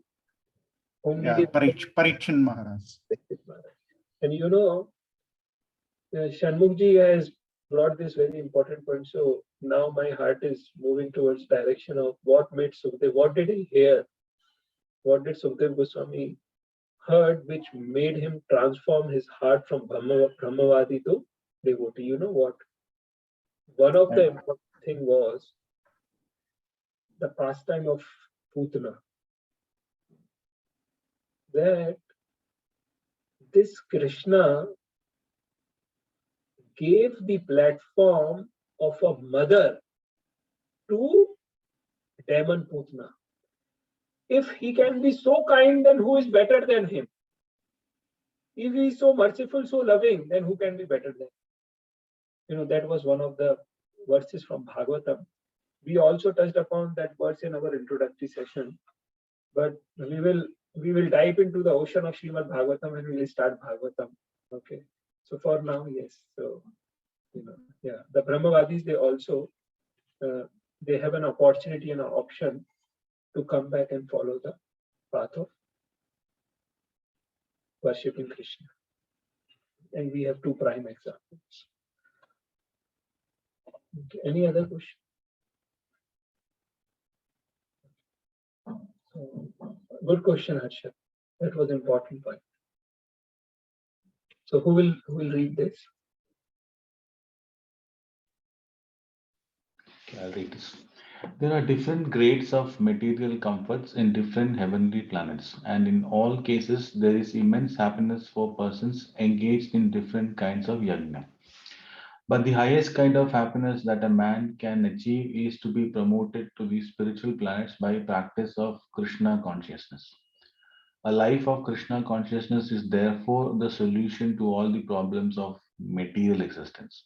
whom Yeah, did he? Parikshit Maharaj. And Shanmukh has brought this very important point. So now my heart is moving towards direction of what made Sukdev. What did he hear? What did Sukdev Goswami heard which made him transform his heart from Brahmavadi to devotee? You know what? One of the important thing was the pastime of Putana. That this Krishna gave the platform of a mother to demon Putana. If he can be so kind, then who is better than him? If he is so merciful, so loving, then who can be better than him? That was one of the verses from Bhagavatam. We also touched upon that verse in our introductory session, but we will dive into the ocean of Srimad Bhagavatam and we will start Bhagavatam. Okay. So for now, yes. So, the Brahmavadis, they also, they have an opportunity and an option to come back and follow the path of worshipping Krishna. And we have 2 prime examples. Okay. Any other question? Good question, Harsha. That was important point. So who will read this? Okay, I'll read this. There are different grades of material comforts in different heavenly planets, and in all cases, there is immense happiness for persons engaged in different kinds of yajna. But the highest kind of happiness that a man can achieve is to be promoted to the spiritual planets by practice of Krishna consciousness. A life of Krishna consciousness is therefore the solution to all the problems of material existence.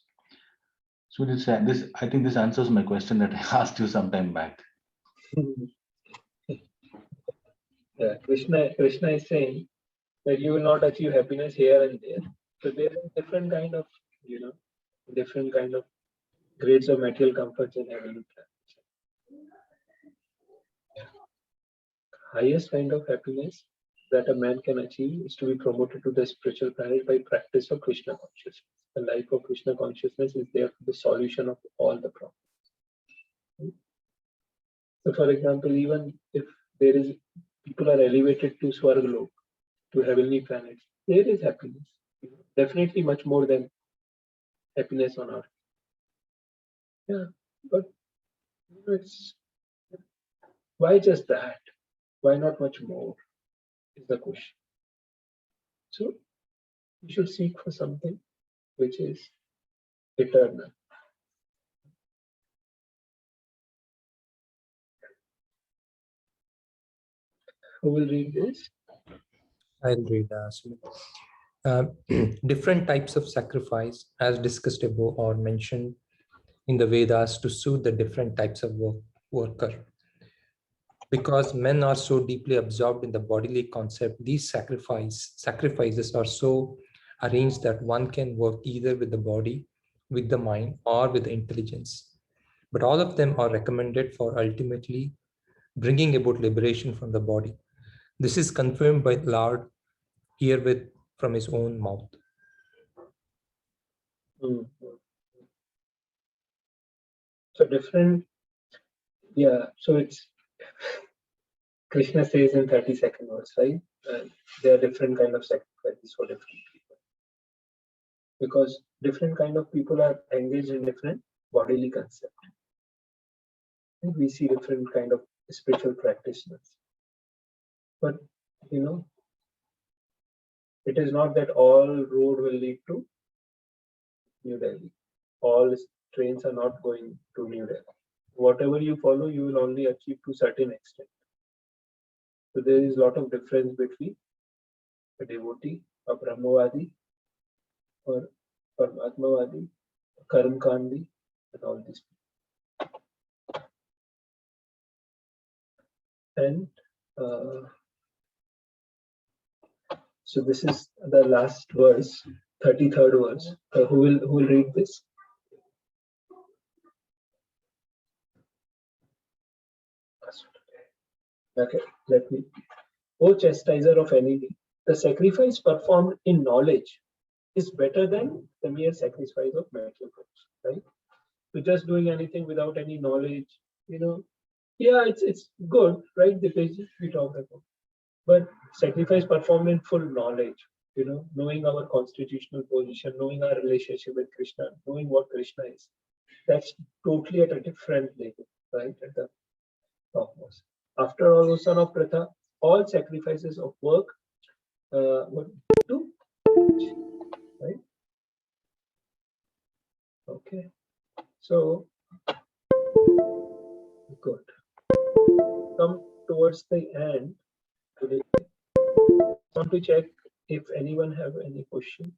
So I think this answers my question that I asked you some time back. Yeah, Krishna is saying that you will not achieve happiness here and there. So there are different kind of, different kind of grades of material comforts in heavenly planets. highest kind of happiness that a man can achieve is to be promoted to the spiritual planet by practice of Krishna consciousness. The life of Krishna consciousness is there for the solution of all the problems. So, for example, even if there is people are elevated to Swargalok, to heavenly planets, there is happiness. Definitely much more than happiness on earth. Yeah, but it's why just that? Why not much more? Is the question. So we should seek for something which is eternal. Who will read this? I'll read. Different types of sacrifice, as discussed above, are mentioned in the Vedas to suit the different types of worker. Because men are so deeply absorbed in the bodily concept, these sacrifices are so arranged that one can work either with the body, with the mind, or with the intelligence. But all of them are recommended for ultimately bringing about liberation from the body. This is confirmed by the Lord herewith from his own mouth. So different, yeah. So it's Krishna says in 32nd verse, right? There are different kind of sacrifices for different people, because different kind of people are engaged in different bodily concept. And we see different kind of spiritual practitioners, but you know, it is not that all road will lead to New Delhi. All trains are not going to New Delhi. Whatever you follow, you will only achieve to certain extent. So there is a lot of difference between a devotee, a Brahmavadi, or Paramatmavadi, Karamkandi, and all these people. And so this is the last verse, 33rd verse. Who will read this? Okay, let me. O chastiser of enemy, the sacrifice performed in knowledge is better than the mere sacrifice of material goods, right? So just doing anything without any knowledge, you know, yeah, it's good, right? The pages we talked about. But sacrifice performed in full knowledge, you know, knowing our constitutional position, knowing our relationship with Krishna, knowing what Krishna is, that's totally at a different level, right? At the topmost. After all, O son of Pratha, all sacrifices of work would do, right? Okay, so good. Come towards the end today. I want to check if anyone have any question.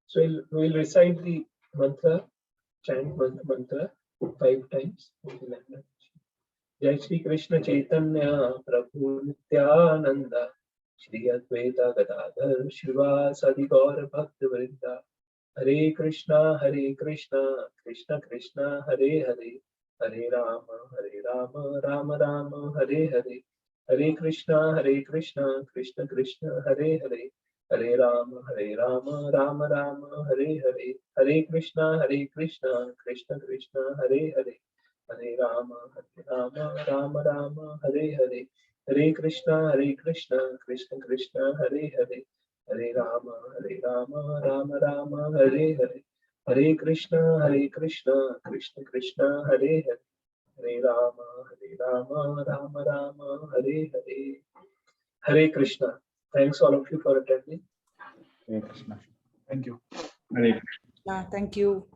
So we'll recite the mantra, chant mantra 5 times. Jai Shri Krishna Chaitanya Prabhu Nityananda Shri Advaita Gadadhar Shivasadi Gaura Bhakta Vrinda Hare Krishna Krishna Krishna Hare Hare Hare Rama Rama Rama Hare Hare Hare Krishna Krishna Krishna Hare Hare Hare Rama Rama Rama Hare Hare Hare Krishna Krishna Krishna Hare Hare Hare Rama Rama Rama Hare Hare Hare Krishna Krishna Krishna Hare Hare Hare Rama Rama Rama Hare Hare Hare Krishna Krishna Krishna Hare Hare Hare Rama Rama Rama Hare Hare Hare Krishna. Thanks all of you for attending. Hare Krishna. Thank you. Hare Thank you.